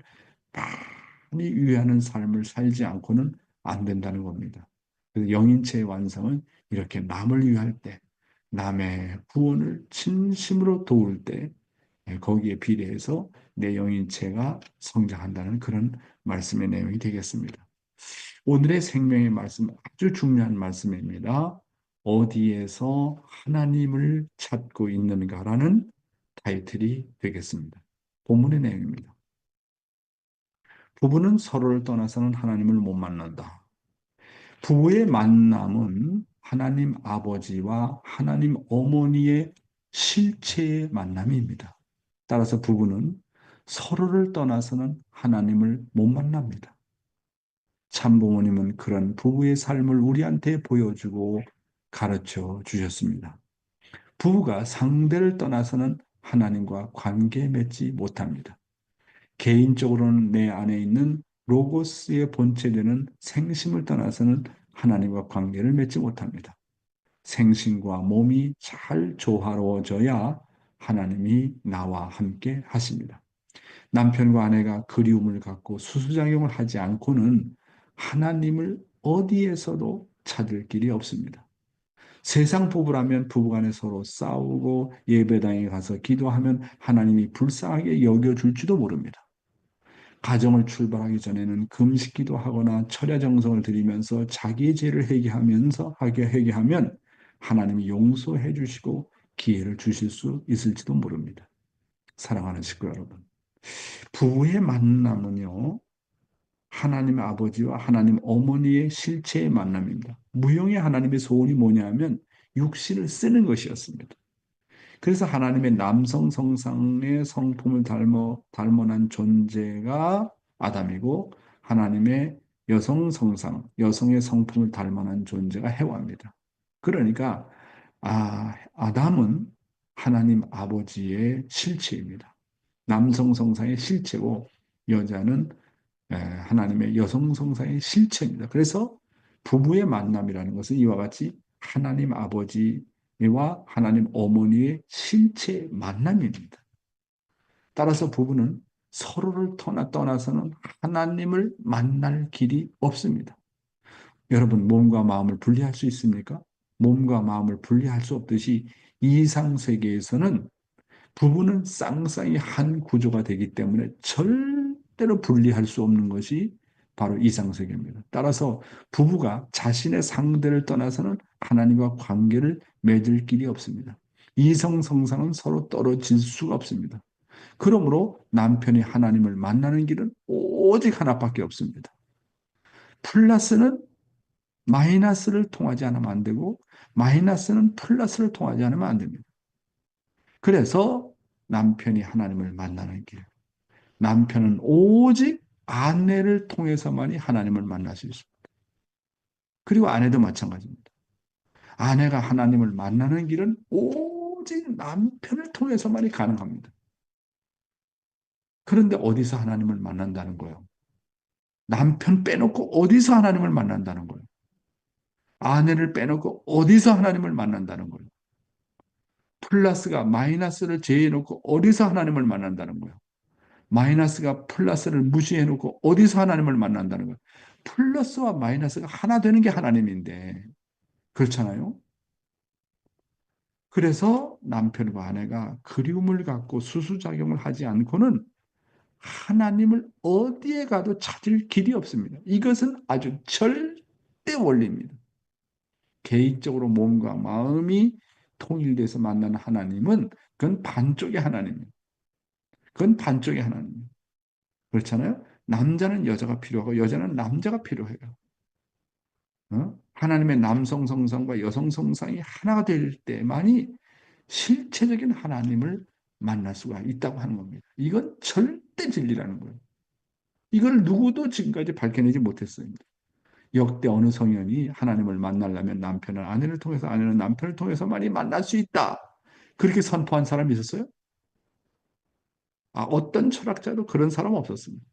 [SPEAKER 2] 많이 위하는 삶을 살지 않고는 안 된다는 겁니다. 그래서 영인체의 완성은 이렇게 남을 위할 때, 남의 구원을 진심으로 도울 때, 거기에 비례해서 내 영인체가 성장한다는 그런 말씀의 내용이 되겠습니다. 오늘의 생명의 말씀 아주 중요한 말씀입니다. 어디에서 하나님을 찾고 있는가라는 타이틀이 되겠습니다. 본문의 내용입니다. 부부는 서로를 떠나서는 하나님을 못 만난다. 부부의 만남은 하나님 아버지와 하나님 어머니의 실체의 만남입니다. 따라서 부부는 서로를 떠나서는 하나님을 못 만납니다. 참부모님은 그런 부부의 삶을 우리한테 보여주고 가르쳐 주셨습니다. 부부가 상대를 떠나서는 하나님과 관계 맺지 못합니다. 개인적으로는 내 안에 있는 로고스의 본체되는 생심을 떠나서는 하나님과 관계를 맺지 못합니다. 생신과 몸이 잘 조화로워져야 하나님이 나와 함께 하십니다. 남편과 아내가 그리움을 갖고 수수작용을 하지 않고는 하나님을 어디에서도 찾을 길이 없습니다. 세상 부부라면 부부간에 서로 싸우고 예배당에 가서 기도하면 하나님이 불쌍하게 여겨줄지도 모릅니다. 가정을 출발하기 전에는 금식기도 하거나 철야 정성을 드리면서 자기의 죄를 회개하면 하나님이 용서해 주시고 기회를 주실 수 있을지도 모릅니다. 사랑하는 식구 여러분, 부부의 만남은요, 하나님 아버지와 하나님 어머니의 실체의 만남입니다. 무용의 하나님의 소원이 뭐냐면 육신을 쓰는 것이었습니다. 그래서 하나님의 남성 성상의 성품을 닮아난 존재가 아담이고 하나님의 여성 성상, 여성의 성품을 닮아난 존재가 해와입니다. 그러니까 아담은 하나님 아버지의 실체입니다. 남성 성상의 실체고 여자는 하나님의 여성 성상의 실체입니다. 그래서 부부의 만남이라는 것은 이와 같이 하나님 아버지와 하나님 어머니의 실체 만남입니다. 따라서 부부는 서로를 떠나서는 하나님을 만날 길이 없습니다. 여러분, 몸과 마음을 분리할 수 있습니까? 몸과 마음을 분리할 수 없듯이 이상세계에서는 부부는 쌍쌍이 한 구조가 되기 때문에 절대로 분리할 수 없는 것이 바로 이상세계입니다. 따라서 부부가 자신의 상대를 떠나서는 하나님과 관계를 맺을 길이 없습니다. 이성성상은 서로 떨어질 수가 없습니다. 그러므로 남편이 하나님을 만나는 길은 오직 하나밖에 없습니다. 플러스는 마이너스를 통하지 않으면 안 되고 마이너스는 플러스를 통하지 않으면 안 됩니다. 그래서 남편이 하나님을 만나는 길. 남편은 오직 아내를 통해서만이 하나님을 만날 수 있습니다. 그리고 아내도 마찬가지입니다. 아내가 하나님을 만나는 길은 오직 남편을 통해서만이 가능합니다. 그런데 어디서 하나님을 만난다는 거예요? 남편 빼놓고 어디서 하나님을 만난다는 거예요? 아내를 빼놓고 어디서 하나님을 만난다는 거예요. 플러스가 마이너스를 제외해놓고 어디서 하나님을 만난다는 거예요. 마이너스가 플러스를 무시해놓고 어디서 하나님을 만난다는 거예요. 플러스와 마이너스가 하나 되는 게 하나님인데 그렇잖아요. 그래서 남편과 아내가 그리움을 갖고 수수작용을 하지 않고는 하나님을 어디에 가도 찾을 길이 없습니다. 이것은 아주 절대 원리입니다. 개인적으로 몸과 마음이 통일돼서 만나는 하나님은 그건 반쪽의 하나님이에요. 그건 반쪽의 하나님이에요. 그렇잖아요. 남자는 여자가 필요하고 여자는 남자가 필요해요. 하나님의 남성 성상과 여성 성상이 하나가 될 때만이 실체적인 하나님을 만날 수가 있다고 하는 겁니다. 이건 절대 진리라는 거예요. 이걸 누구도 지금까지 밝혀내지 못했어요. 역대 어느 성현이 하나님을 만나려면 남편은 아내를 통해서, 아내는 남편을 통해서만이 만날 수 있다. 그렇게 선포한 사람이 있었어요? 어떤 철학자도 그런 사람 없었습니다.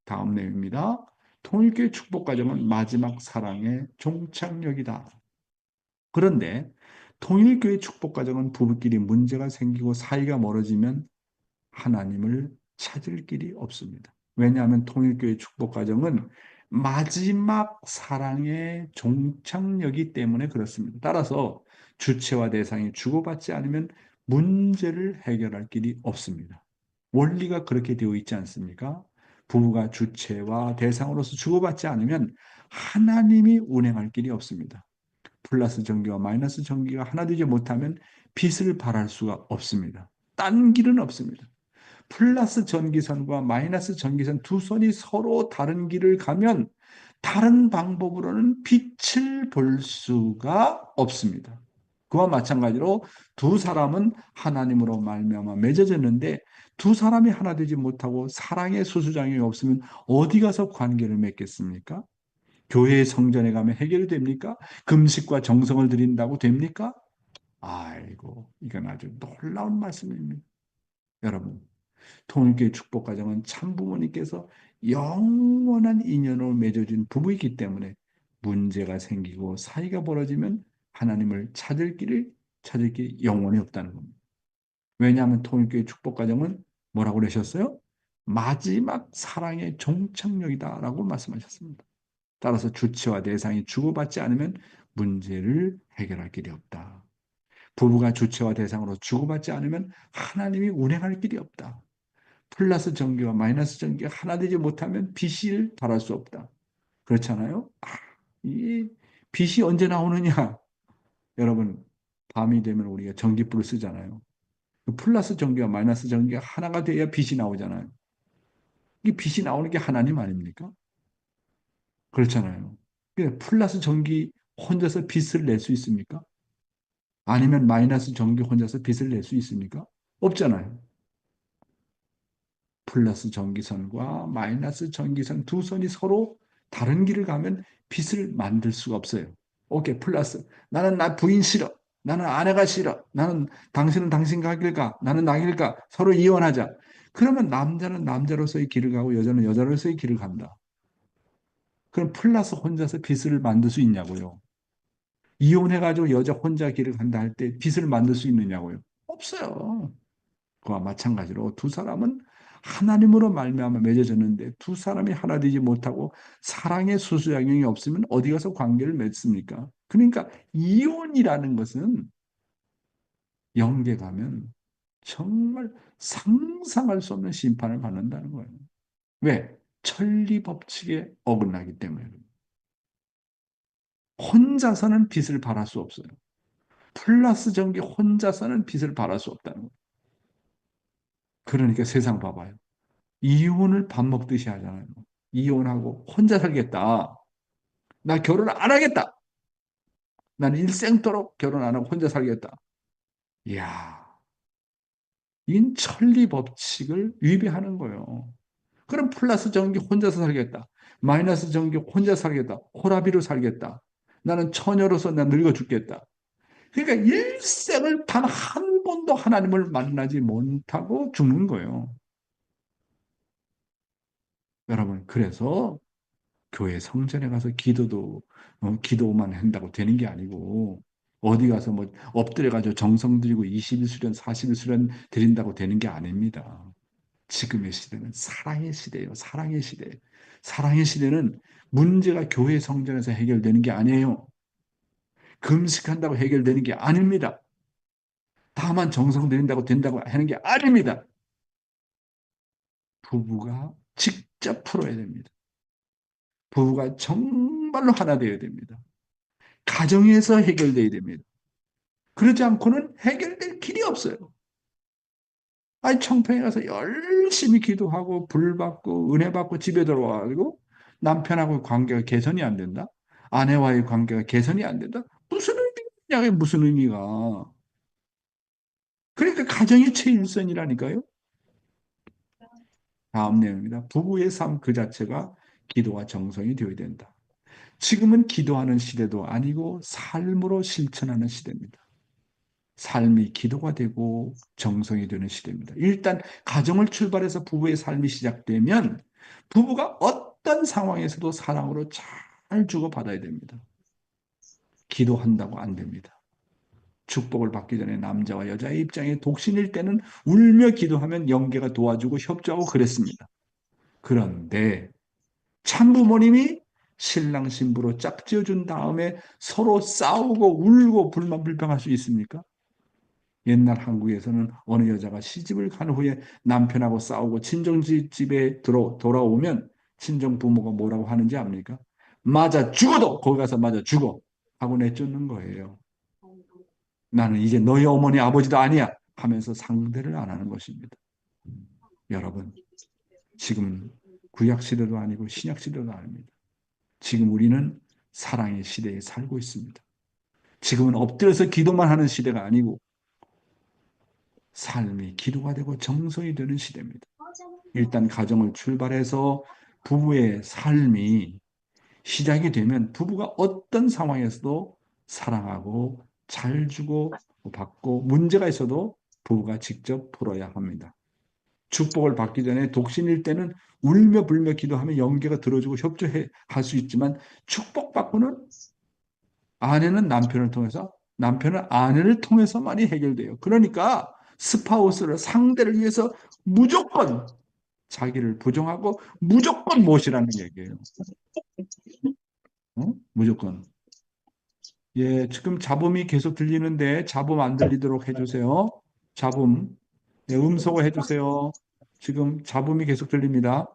[SPEAKER 2] 다음 내용입니다. 통일교회 축복 과정은 마지막 사랑의 종착역이다. 그런데 통일교회 축복 과정은 부부끼리 문제가 생기고 사이가 멀어지면 하나님을 찾을 길이 없습니다. 왜냐하면 통일교회 축복 과정은 마지막 사랑의 종착역이기 때문에 그렇습니다. 따라서 주체와 대상이 주고받지 않으면 문제를 해결할 길이 없습니다. 원리가 그렇게 되어 있지 않습니까? 부부가 주체와 대상으로서 주고받지 않으면 하나님이 운행할 길이 없습니다. 플러스 전기와 마이너스 전기가 하나 되지 못하면 빛을 발할 수가 없습니다. 딴 길은 없습니다. 플러스 전기선과 마이너스 전기선 두 선이 서로 다른 길을 가면 다른 방법으로는 빛을 볼 수가 없습니다. 그와 마찬가지로 두 사람은 하나님으로 말미암아 맺어졌는데 두 사람이 하나 되지 못하고 사랑의 수수장이 없으면 어디 가서 관계를 맺겠습니까? 교회 성전에 가면 해결이 됩니까? 금식과 정성을 드린다고 됩니까? 아이고, 이건 아주 놀라운 말씀입니다. 여러분, 통일교회 축복 가정은 참부모님께서 영원한 인연으로 맺어진 부부이기 때문에 문제가 생기고 사이가 벌어지면 하나님을 찾을 길이 영원히 없다는 겁니다. 왜냐하면 통일교회 축복 가정은 뭐라고 그러셨어요? 마지막 사랑의 종착역이다라고 말씀하셨습니다. 따라서 주체와 대상이 주고받지 않으면 문제를 해결할 길이 없다. 부부가 주체와 대상으로 주고받지 않으면 하나님이 운행할 길이 없다. 플러스 전기와 마이너스 전기가 하나 되지 못하면 빛을 발할 수 없다. 그렇잖아요? 이 빛이 언제 나오느냐? 여러분, 밤이 되면 우리가 전기불을 쓰잖아요. 플러스 전기와 마이너스 전기가 하나가 돼야 빛이 나오잖아요. 이 빛이 나오는 게 하나님 아닙니까? 그렇잖아요. 플러스 전기 혼자서 빛을 낼 수 있습니까? 아니면 마이너스 전기 혼자서 빛을 낼 수 있습니까? 없잖아요. 플러스 전기선과 마이너스 전기선 두 선이 서로 다른 길을 가면 빛을 만들 수가 없어요. 오케이, 플러스. 나는 나 부인 싫어. 나는 아내가 싫어. 나는 당신은 당신과 길 가. 나는 나 길 가. 서로 이혼하자. 그러면 남자는 남자로서의 길을 가고 여자는 여자로서의 길을 간다. 그럼 플러스 혼자서 빛을 만들 수 있냐고요. 이혼해가지고 여자 혼자 길을 간다 할 때 빛을 만들 수 있느냐고요. 없어요. 그와 마찬가지로 두 사람은 하나님으로 말미암아 맺어졌는데 두 사람이 하나 되지 못하고 사랑의 수수작용이 없으면 어디 가서 관계를 맺습니까? 그러니까 이혼이라는 것은 영계 가면 정말 상상할 수 없는 심판을 받는다는 거예요. 왜? 천리 법칙에 어긋나기 때문에. 혼자서는 빛을 발할 수 없어요. 플러스 전기 혼자서는 빛을 발할 수 없다는 거예요. 그러니까 세상 봐봐요. 이혼을 밥 먹듯이 하잖아요. 이혼하고 혼자 살겠다. 나 결혼 안 하겠다. 나는 일생도록 결혼 안 하고 혼자 살겠다. 이야, 이 천리 법칙을 위배하는 거예요. 그럼 플러스 전기 혼자서 살겠다. 마이너스 전기 혼자 살겠다. 호라비로 살겠다. 나는 처녀로서 나 늙어 죽겠다. 그러니까 일생을 단 한 번도 하나님을 만나지 못하고 죽는 거예요. 여러분, 그래서 교회 성전에 가서 기도만 한다고 되는 게 아니고, 어디 가서 뭐 엎드려가지고 정성 들이고 21수련, 41수련 드린다고 되는 게 아닙니다. 지금의 시대는 사랑의 시대예요. 사랑의 시대. 사랑의 시대는 문제가 교회 성전에서 해결되는 게 아니에요. 금식한다고 해결되는 게 아닙니다. 다만 정성 들인다고 된다고 하는 게 아닙니다. 부부가 직접 풀어야 됩니다. 부부가 정말로 하나 되어야 됩니다. 가정에서 해결돼야 됩니다. 그러지 않고는 해결될 길이 없어요. 아니, 청평에 가서 열심히 기도하고 불 받고 은혜 받고 집에 들어와가지고 남편하고 관계가 개선이 안 된다? 아내와의 관계가 개선이 안 된다? 무슨 의미냐, 무슨 의미가. 그러니까 가정이 최일선이라니까요. 다음 내용입니다. 부부의 삶 그 자체가 기도와 정성이 되어야 된다. 지금은 기도하는 시대도 아니고 삶으로 실천하는 시대입니다. 삶이 기도가 되고 정성이 되는 시대입니다. 일단 가정을 출발해서 부부의 삶이 시작되면 부부가 어떤 상황에서도 사랑으로 잘 주고받아야 됩니다. 기도한다고 안 됩니다. 축복을 받기 전에 남자와 여자의 입장에 독신일 때는 울며 기도하면 영계가 도와주고 협조하고 그랬습니다. 그런데 참부모님이 신랑 신부로 짝지어준 다음에 서로 싸우고 울고 불만불평할 수 있습니까? 옛날 한국에서는 어느 여자가 시집을 간 후에 남편하고 싸우고 친정집에 돌아오면 친정 부모가 뭐라고 하는지 압니까? 맞아 죽어도 거기 가서 맞아 죽어 하고 내쫓는 거예요. 나는 이제 너희 어머니 아버지도 아니야 하면서 상대를 안 하는 것입니다. 여러분, 지금 구약 시대도 아니고 신약 시대도 아닙니다. 지금 우리는 사랑의 시대에 살고 있습니다. 지금은 엎드려서 기도만 하는 시대가 아니고 삶이 기도가 되고 정성이 되는 시대입니다. 일단 가정을 출발해서 부부의 삶이 시작이 되면 부부가 어떤 상황에서도 사랑하고 잘 주고 받고 문제가 있어도 부부가 직접 풀어야 합니다. 축복을 받기 전에 독신일 때는 울며 불며 기도하면 영계가 들어주고 협조할 수 있지만 축복받고는 아내는 남편을 통해서 남편은 아내를 통해서만이 해결돼요. 그러니까 스파우스를 상대를 위해서 무조건 자기를 부정하고 무조건 모시라는 얘기예요. 무조건. 예, 지금 잡음이 계속 들리는데 잡음 안 들리도록 해주세요. 잡음. 예, 음소거 해주세요. 지금 잡음이 계속 들립니다.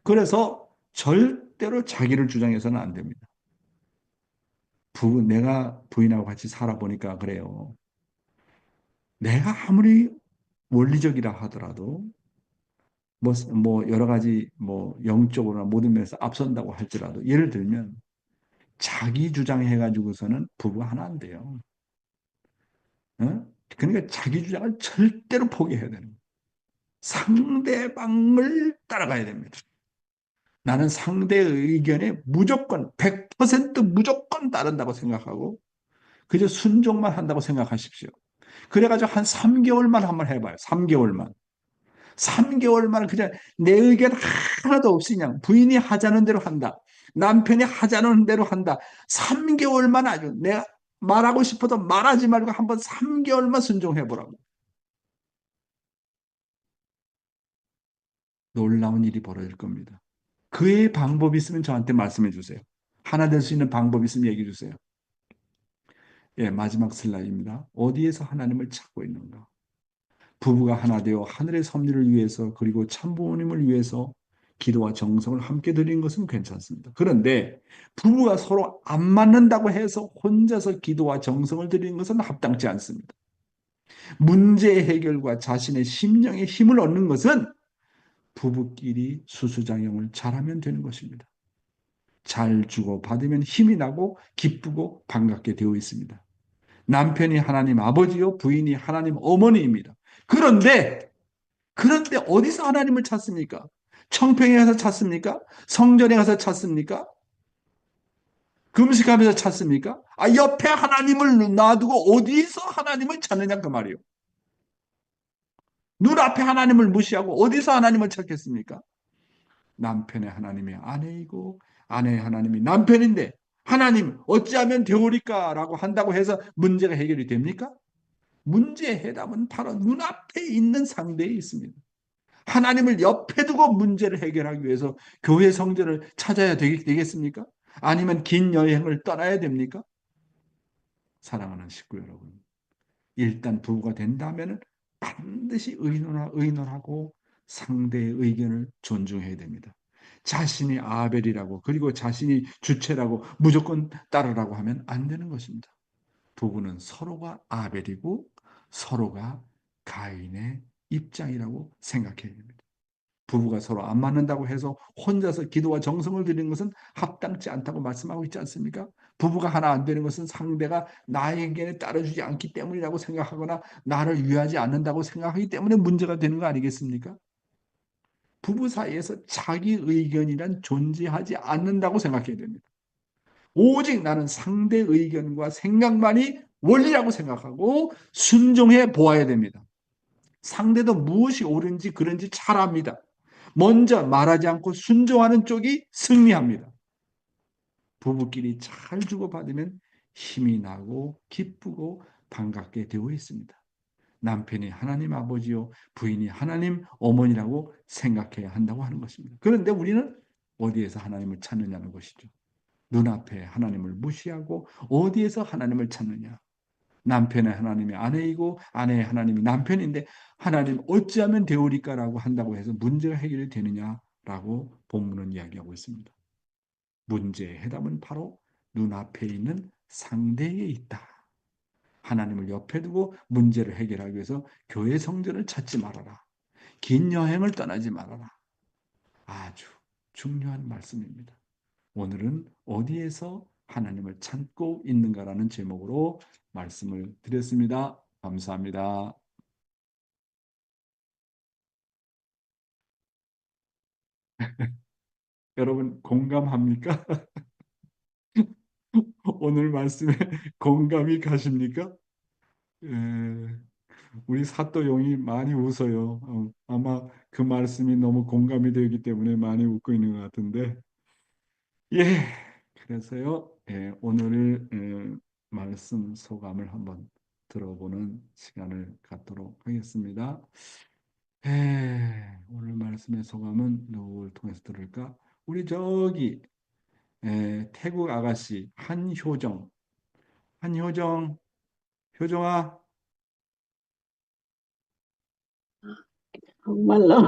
[SPEAKER 2] 그래서 절대로 자기를 주장해서는 안 됩니다. 내가 부인하고 같이 살아보니까 그래요. 내가 아무리 원리적이라 하더라도 뭐 여러 가지 뭐 영적으로나 모든 면에서 앞선다고 할지라도 예를 들면 자기 주장해가지고서는 부부가 하나 안 돼요. 어? 그러니까 자기 주장을 절대로 포기해야 되는 거예요. 상대방을 따라가야 됩니다. 나는 상대의 의견에 무조건 100% 무조건 따른다고 생각하고 그저 순종만 한다고 생각하십시오. 그래가지고 한 3개월만 한번 해봐요. 3개월만. 3개월만 그냥 내 의견 하나도 없이 그냥 부인이 하자는 대로 한다. 남편이 하자는 대로 한다. 3개월만 아주 내가 말하고 싶어도 말하지 말고 한번 3개월만 순종해보라고. 놀라운 일이 벌어질 겁니다. 그의 방법이 있으면 저한테 말씀해 주세요. 하나 될 수 있는 방법이 있으면 얘기해 주세요. 예, 마지막 슬라이드입니다. 어디에서 하나님을 찾고 있는가? 부부가 하나 되어 하늘의 섭리를 위해서 그리고 참부모님을 위해서 기도와 정성을 함께 드리는 것은 괜찮습니다. 그런데 부부가 서로 안 맞는다고 해서 혼자서 기도와 정성을 드리는 것은 합당치 않습니다. 문제 해결과 자신의 심령의 힘을 얻는 것은 부부끼리 수수장영을 잘하면 되는 것입니다. 잘 주고 받으면 힘이 나고 기쁘고 반갑게 되어 있습니다. 남편이 하나님 아버지요, 부인이 하나님 어머니입니다. 그런데 어디서 하나님을 찾습니까? 청평에 가서 찾습니까? 성전에 가서 찾습니까? 금식하면서 찾습니까? 옆에 하나님을 놔두고 어디서 하나님을 찾느냐 그 말이에요. 눈앞에 하나님을 무시하고 어디서 하나님을 찾겠습니까? 남편의 하나님이 아내이고 아내의 하나님이 남편인데 하나님 어찌하면 되오리까? 라고 한다고 해서 문제가 해결이 됩니까? 문제의 해답은 바로 눈앞에 있는 상대에 있습니다. 하나님을 옆에 두고 문제를 해결하기 위해서 교회 성전을 찾아야 되겠습니까? 아니면 긴 여행을 떠나야 됩니까? 사랑하는 식구 여러분, 일단 부부가 된다면 반드시 의논하고 상대의 의견을 존중해야 됩니다. 자신이 아벨이라고 그리고 자신이 주체라고 무조건 따르라고 하면 안 되는 것입니다. 부부는 서로가 아벨이고 서로가 가인의 입장이라고 생각해야 됩니다. 부부가 서로 안 맞는다고 해서 혼자서 기도와 정성을 드리는 것은 합당치 않다고 말씀하고 있지 않습니까? 부부가 하나 안 되는 것은 상대가 나에게 따라주지 않기 때문이라고 생각하거나 나를 위하지 않는다고 생각하기 때문에 문제가 되는 거 아니겠습니까? 부부 사이에서 자기 의견이란 존재하지 않는다고 생각해야 됩니다. 오직 나는 상대 의견과 생각만이 원리라고 생각하고 순종해 보아야 됩니다. 상대도 무엇이 옳은지 그른지 잘 압니다. 먼저 말하지 않고 순종하는 쪽이 승리합니다. 부부끼리 잘 주고받으면 힘이 나고 기쁘고 반갑게 되어 있습니다. 남편이 하나님 아버지요, 부인이 하나님 어머니라고 생각해야 한다고 하는 것입니다. 그런데 우리는 어디에서 하나님을 찾느냐는 것이죠. 눈앞에 하나님을 무시하고 어디에서 하나님을 찾느냐. 남편의 하나님이 아내이고 아내의 하나님이 남편인데 하나님 어찌하면 되오리까라고 한다고 해서 문제가 해결이 되느냐라고 본문은 이야기하고 있습니다. 문제의 해답은 바로 눈앞에 있는 상대에 있다. 하나님을 옆에 두고 문제를 해결하기 위해서 교회 성전을 찾지 말아라. 긴 여행을 떠나지 말아라. 아주 중요한 말씀입니다. 오늘은 어디에서 하나님을 찾고 있는가라는 제목으로 말씀을 드렸습니다. 감사합니다. 여러분 공감합니까? 오늘 말씀에 공감이 가십니까? 예, 우리 사또용이 많이 웃어요. 아마 그 말씀이 너무 공감이 되기 때문에 많이 웃고 있는 것 같은데, 예, 그래서요, 오늘 말씀 소감을 한번 들어보는 시간을 갖도록 하겠습니다. 오늘 말씀의 소감은 누구를 통해서 들을까? 우리 저기 태국 아가씨 한효정, 효정아,
[SPEAKER 6] 정말로.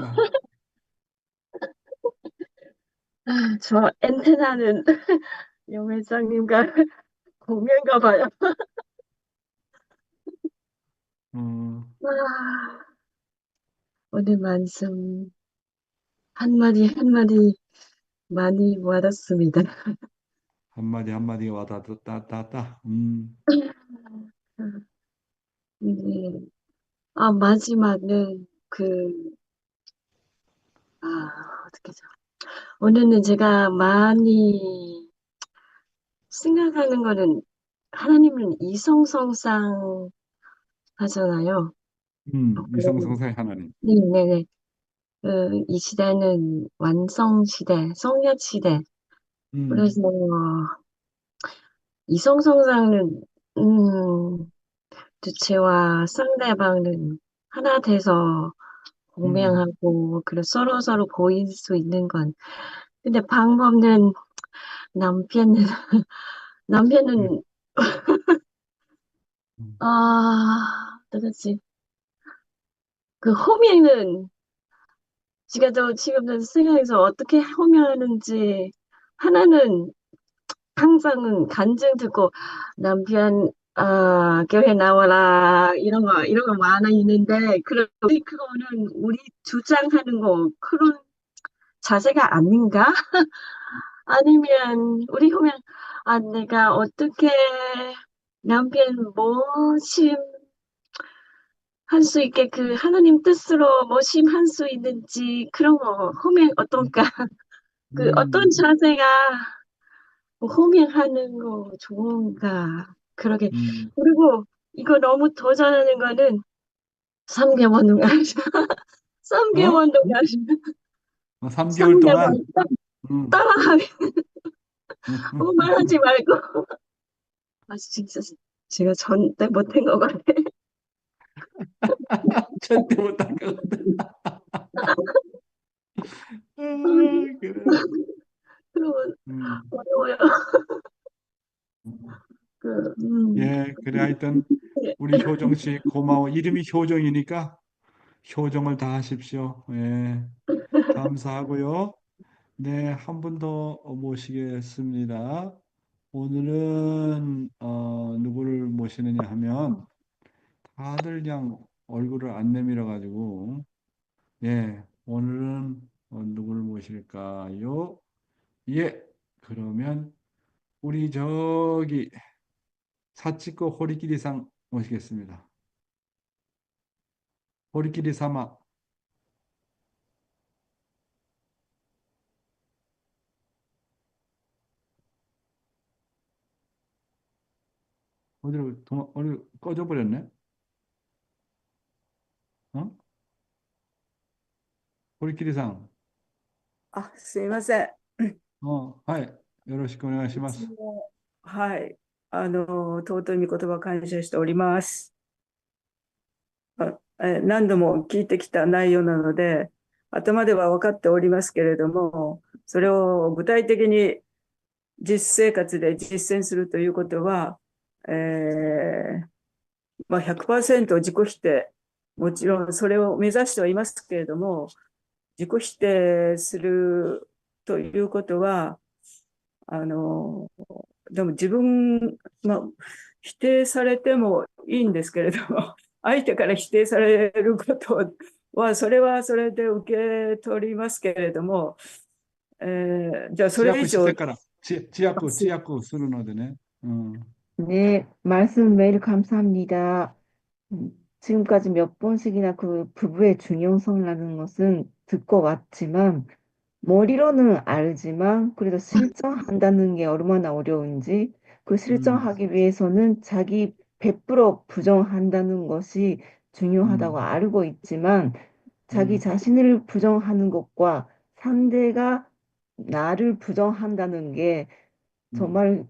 [SPEAKER 2] 아,
[SPEAKER 6] 저 엔테나는 용 회장님과 공유인가 봐요. 아, 오늘 말씀 한마디 한마디 많이 와닿습니다.
[SPEAKER 2] 한마디 한마디가 와닿았다.
[SPEAKER 6] 이제 마지막은 어떻게 죠 오늘은 제가 많이 생각하는 거는 하나님은 이성성상 하잖아요.
[SPEAKER 2] 이성성사의 하나님.
[SPEAKER 6] 네네. 이 시대는 완성 시대, 성약 시대. 그래서 이성성상은 주체와 상대방은 하나 돼서 공명하고 그래 서로 보일 수 있는 건. 근데 방법은 남편은 남편은 어떡하지? 그 호명은 지금도 생각해서 어떻게 호명하는지 하나는 항상은 간증 듣고 남편 교회 나와라 이런 거 많아 있는데 그거는 우리 주장하는 거 그런 자세가 아닌가? 아니면 우리 보면 내가 어떻게 남편 모심할 수 있게 그 하나님 뜻으로 모심할 수 있는지 그런 거 호명 어떤가? 그 어떤 자세가 호명하는 거 좋은가? 그러게. 그리고 이거 너무 도전하는 거는 3개월 운동 하시면 3개월 운동 하시면
[SPEAKER 2] 3개월 동안,
[SPEAKER 6] 3개월
[SPEAKER 2] 음,
[SPEAKER 6] 따라하면
[SPEAKER 2] 음,
[SPEAKER 6] 말하지 말고. 아, 진짜 제가 전때 못한 것 같아.
[SPEAKER 2] 절대 못할 것 같아. 그래.
[SPEAKER 6] 그러면
[SPEAKER 2] 음,
[SPEAKER 6] 어려워요.
[SPEAKER 2] 음.
[SPEAKER 6] 그,
[SPEAKER 2] 예, 그래, 하여튼, 우리 효정 씨, 고마워. 이름이 효정이니까 효정을 다 하십시오. 예, 감사하고요. 네, 한 분 더 모시겠습니다. 오늘은, 누구를 모시느냐 하면, 다들 그냥 얼굴을 안 내밀어 가지고, 예, 오늘은 누구를 모실까요? 예, 그러면 우리 저기 사치코 호리키리상 모시겠습니다. 호리키리 사마, 어디 꺼져 버렸네? 어? 호리키리상,
[SPEAKER 7] あ、すいません。
[SPEAKER 2] はい、よろしくお願いし
[SPEAKER 7] い
[SPEAKER 2] ます。
[SPEAKER 7] つも、はい。尊い御言葉感謝しております。何度も聞いてきた内容なので、頭では分かっておりますけれども、それを具体的に実生活で実践するということは、100% 自己否定、もちろんそれを目指してはいますけれども、自己否定するということは、でも自分、否定されてもいいんですけれども、相手から否定されることは、それはそれで受け取りますけれども、じゃあそれ以上、
[SPEAKER 2] 지약구するのでね.
[SPEAKER 5] 네, 말씀 매일 감사합니다. 지금까지 몇 번씩이나 그 부부의 중요성이라는 것은 듣고 왔지만, 머리로는 알지만, 그래도 실천한다는 게 얼마나 어려운지, 그 실천하기 위해서는 자기 100% 부정한다는 것이 중요하다고 알고 있지만, 자기 자신을 부정하는 것과 상대가 나를 부정한다는 게 정말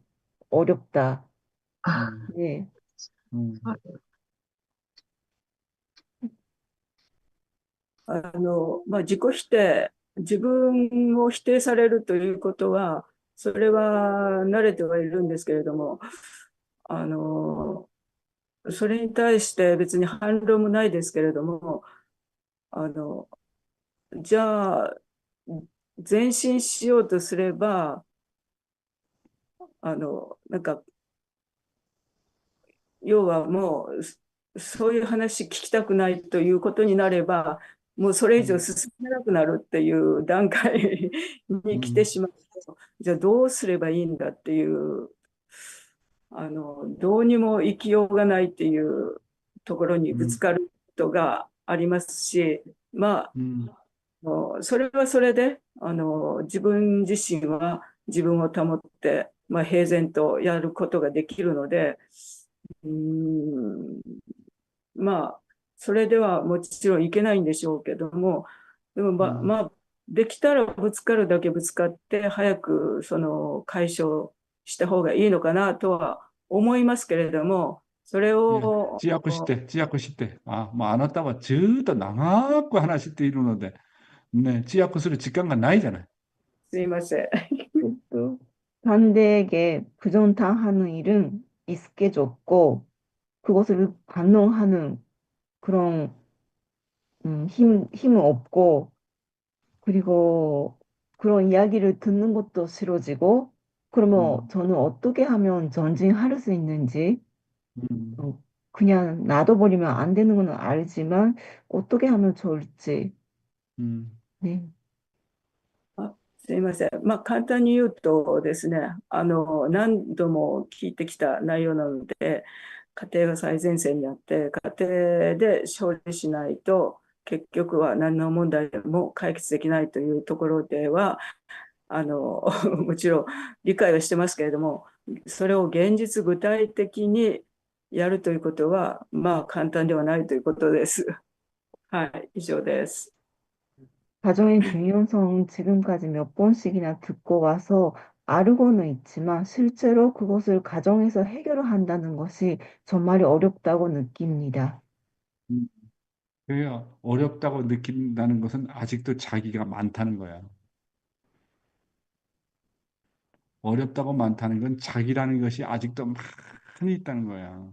[SPEAKER 5] 어렵다. 네.
[SPEAKER 7] 自己否定、自分を否定されるということは、それは慣れてはいるんですけれども、それに対して別に反論もないですけれども、じゃあ、前進しようとすれば、なんか、要はもう、そういう話聞きたくないということになれば、もうそれ以上進めなくなるっていう段階に来てしまうと、じゃあどうすればいいんだっていう、どうにも生きようがないっていうところにぶつかることがありますし、それはそれで、自分自身は自分を保って、平然とやることができるので、それではもちろんいけないんでしょうけども、でもできたらぶつかるだけぶつかって、早くその解消した方がいいのかなとは思いますけれども、それを、
[SPEAKER 2] 지약구して.あなたはずっと長く話しているので, 네, 지약구する時間がないじゃない.
[SPEAKER 7] すいません。
[SPEAKER 5] 또 상대에게 부정당하는 일은 익숙해졌고, 그것을 반응하는 그런 힘은 없고, 그리고 그런 이야기를 듣는 것도 싫어지고, 그러면 저는 어떻게 하면 전진할 수 있는지, 그냥 놔둬버리면 안 되는 건 알지만, 어떻게 하면 좋을지. 네.
[SPEAKER 7] すいません。簡単に言うとですね、何度も聞いてきた内容なので、家庭が最前線にあって、家庭で勝利しないと、結局は何の問題も解決できないというところでは、もちろん理解はしてますけれども、それを現実具体的にやるということは、簡単ではないということです。はい、以上です。
[SPEAKER 5] 가정의 중요성 지금까지 몇 번씩이나 듣고 와서 알고는 있지만 실제로 그것을 가정에서 해결을 한다는 것이 정말 어렵다고 느낍니다.
[SPEAKER 2] 음, 그래야 어렵다고 느낀다는 것은 아직도 자기가 많다는 거야. 어렵다고 많다는 건 자기라는 것이 아직도 많이 있다는 거야.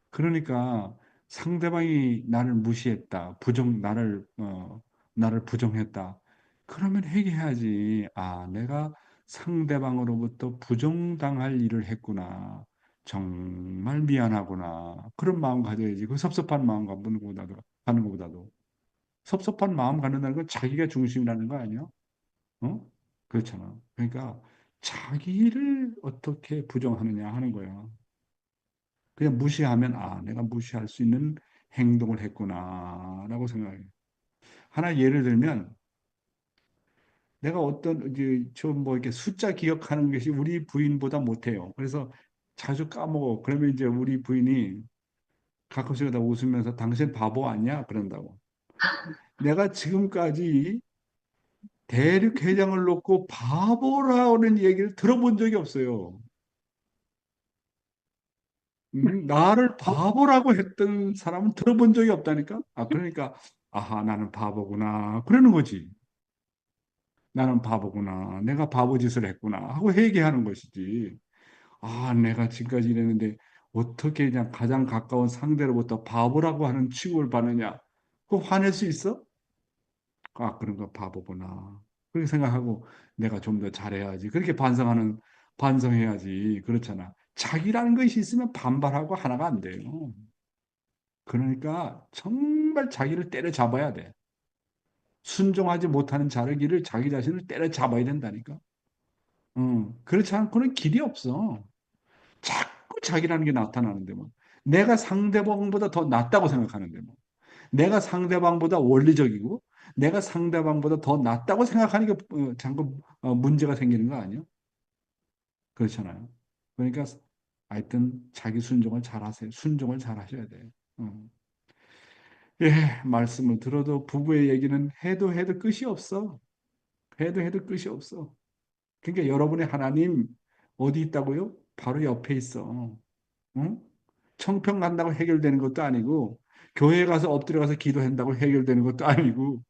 [SPEAKER 2] 그러니까 상대방이 나를 무시했다. 나를 부정했다. 그러면 회개해야지. 아, 내가 상대방으로부터 부정당할 일을 했구나. 정말 미안하구나. 그런 마음 가져야지. 그 섭섭한 마음 가는 것보다도. 섭섭한 마음 갖는다는 건 자기가 중심이라는 거 아니야? 어? 그렇잖아. 그러니까 자기를 어떻게 부정하느냐 하는 거야. 그냥 무시하면 아, 내가 무시할 수 있는 행동을 했구나라고 생각해요. 하나 예를 들면 내가 어떤 이제 좀뭐 이렇게 숫자 기억하는 것이 우리 부인보다 못해요. 그래서 자주 까먹어. 그러면 이제 우리 부인이 가끔씩 다 웃으면서 당신 바보 아니야? 그런다고. 내가 지금까지 대륙회장을 놓고 바보라는 얘기를 들어본 적이 없어요. 나를 바보라고 했던 사람은 들어본 적이 없다니까? 아, 그러니까, 아하, 나는 바보구나. 그러는 거지. 나는 바보구나. 내가 바보 짓을 했구나. 하고 회개하는 것이지. 아, 내가 지금까지 이랬는데 어떻게 그냥 가장 가까운 상대로부터 바보라고 하는 취급을 받느냐. 그거 화낼 수 있어? 아, 그런 거 바보구나. 그렇게 생각하고 내가 좀 더 잘해야지. 그렇게 반성해야지. 그렇잖아. 자기라는 것이 있으면 반발하고 하나가 안 돼요. 그러니까 정말 자기를 때려잡아야 돼. 순종하지 못하는 자르기를 자기 자신을 때려잡아야 된다니까. 그렇지 않고는 길이 없어. 자꾸 자기라는 게 나타나는데 뭐. 내가 상대방보다 더 낫다고 생각하는데 뭐. 내가 상대방보다 원리적이고 내가 상대방보다 더 낫다고 생각하니까 자꾸 문제가 생기는 거 아니야? 그렇잖아요. 그러니까 하여튼 자기 순종을 잘 하세요. 순종을 잘 하셔야 돼요. 어. 예, 말씀을 들어도 부부의 얘기는 해도 끝이 없어. 해도 끝이 없어. 그러니까 여러분의 하나님 어디 있다고요? 바로 옆에 있어. 응? 청평 간다고 해결되는 것도 아니고 교회 가서 엎드려 가서 기도한다고 해결되는 것도 아니고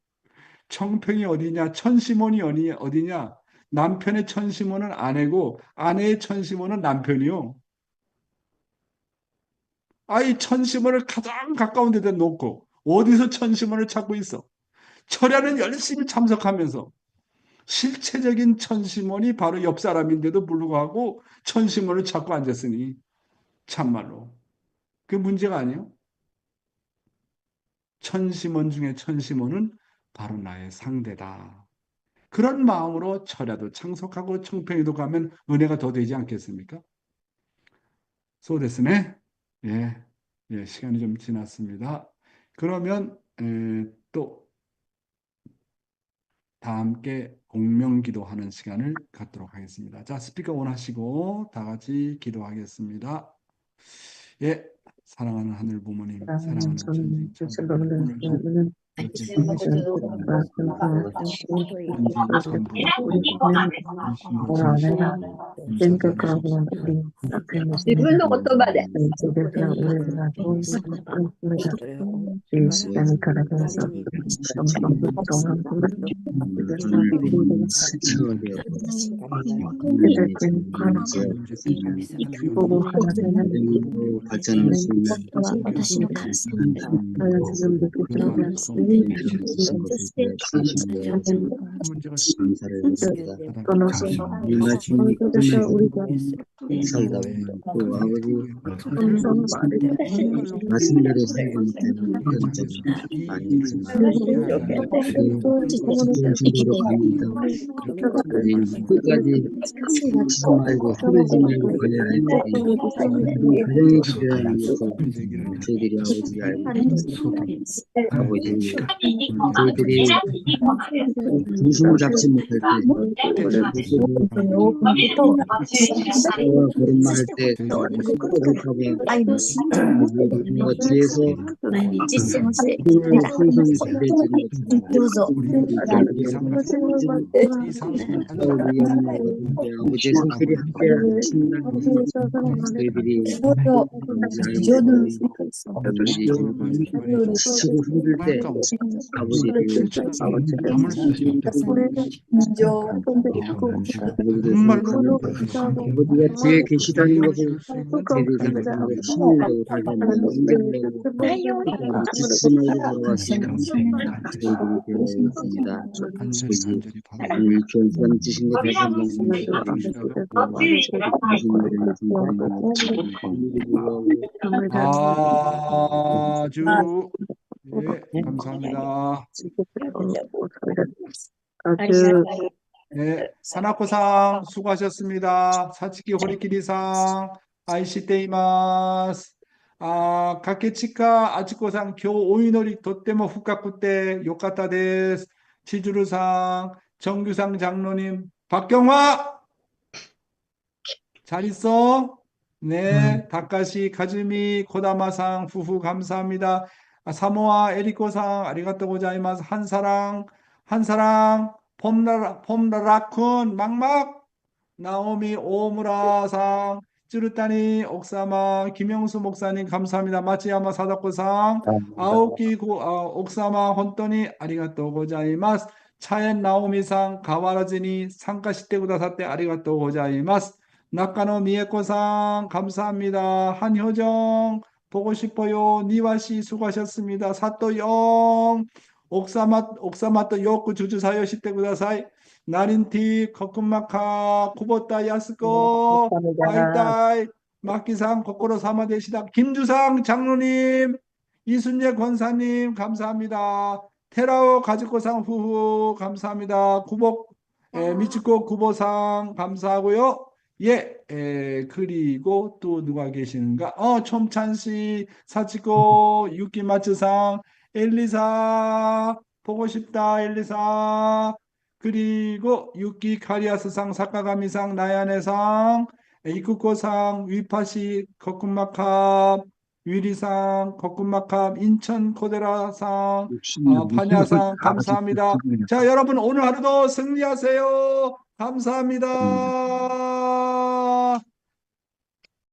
[SPEAKER 2] 청평이 어디냐? 천시몬이 어디냐? 남편의 천시몬은 아내고 아내의 천시몬은 남편이요. 아이 천시몬을 가장 가까운 데다 놓고 어디서 천시몬을 찾고 있어? 철야는 열심히 참석하면서 실체적인 천시몬이 바로 옆 사람인데도 불구하고 천시몬을 찾고 앉았으니 참말로 그게 문제가 아니에요. 천시몬 중에 천시몬은 바로 나의 상대다. 그런 마음으로 철야도 참석하고 청평에도 가면 은혜가 더 되지 않겠습니까? 소데스네. 예, 예, 시간이 좀 지났습니다. 그러면 또 다 함께 공명 기도하는 시간을 갖도록 하겠습니다. 자, 스피커 온 하시고 다 같이 기도하겠습니다. 예, 사랑하는 하늘 부모님, 사랑하는 전지 참부, 오늘도 이렇게 끊으시는 전지 참부, 전심으로 전심으로 감사드립니다.
[SPEAKER 8] 自分の言葉で。
[SPEAKER 9] 발전할 수 있는 감사를 드립니다. 이 말씀이 살다 보면 또 아버지 말씀대로 살기 때문에 그런 점이 많이 있지만 좋은 식으로 갑니다. 끝까지 하지 말고 흐르지 말고 그냥 가정의 기대라는 것을 저희들이 아버지가 알고 있습니다. 아버지 저희들이 중심을 잡지 못할 때, 걸음마 할 때, 뒤에서 풍성히 잘해주는 아버지의 손길이 함께 하신다는 저희들이 지치고 힘들 때 아버지를 아버지가 뒤에 계시다는 것을 저희들이 생각하고 힘을 내고 다시 한번 힘을 내고 지치지 말고 걸어왔습니다. 저희들이 되어 있습니다. 오늘 좋은 시간 주신 것 다시 한번
[SPEAKER 2] 아주 예, 감사합니다.
[SPEAKER 7] 아주
[SPEAKER 2] 네, 사나코상 수고하셨습니다. 사치키 호리키리상 아이시테이마스. 아, 가케치카 아치코상 교 오이노리 도때모 후카쿠테 요카타 데스. 치주루상 정규상 장로님 박경화 잘 있어? 네, 다카시 카즈미 코다마상 후후 감사합니다. 아, 사모아 에리코상 아리가또 고자이마스. 한사랑 폼라라쿤 막막 나오미 오무라상 찌르따니 옥사마 김영수 목사님 감사합니다. 마치야마 사다코상 아오키 옥사마 혼돈이 아리가또 고자이마스. 차엔 나오미상 가와라지니 상가시테 구다사테 아리가또 고자이마스. 나카노 미에코상 감사합니다. 한효정 보고 싶어요. 니와씨 수고하셨습니다. 사또영 옥사마또 요쿠 주주사요 시테 구다사이. 나린티 거금마카 쿠보타 야스코 아이따이 마키상 거꾸로 사마되시다. 김주상 장로님 이순재 권사님 감사합니다. 테라오 가지코상 후후 감사합니다. 구복 미치코 구보상 감사하고요. 예, 그리고 또 누가 계시는가? 촘찬씨 사치코 유키마츠상 엘리사 보고 싶다 엘리사. 그리고 유키 카리아스상 사카가미상 나야네상 이쿠코상 위파시 거쿤마캅 위리상 거쿤마캅 인천 코데라상 파냐상 감사합니다. 자, 여러분 오늘 하루도 승리하세요. 감사합니다.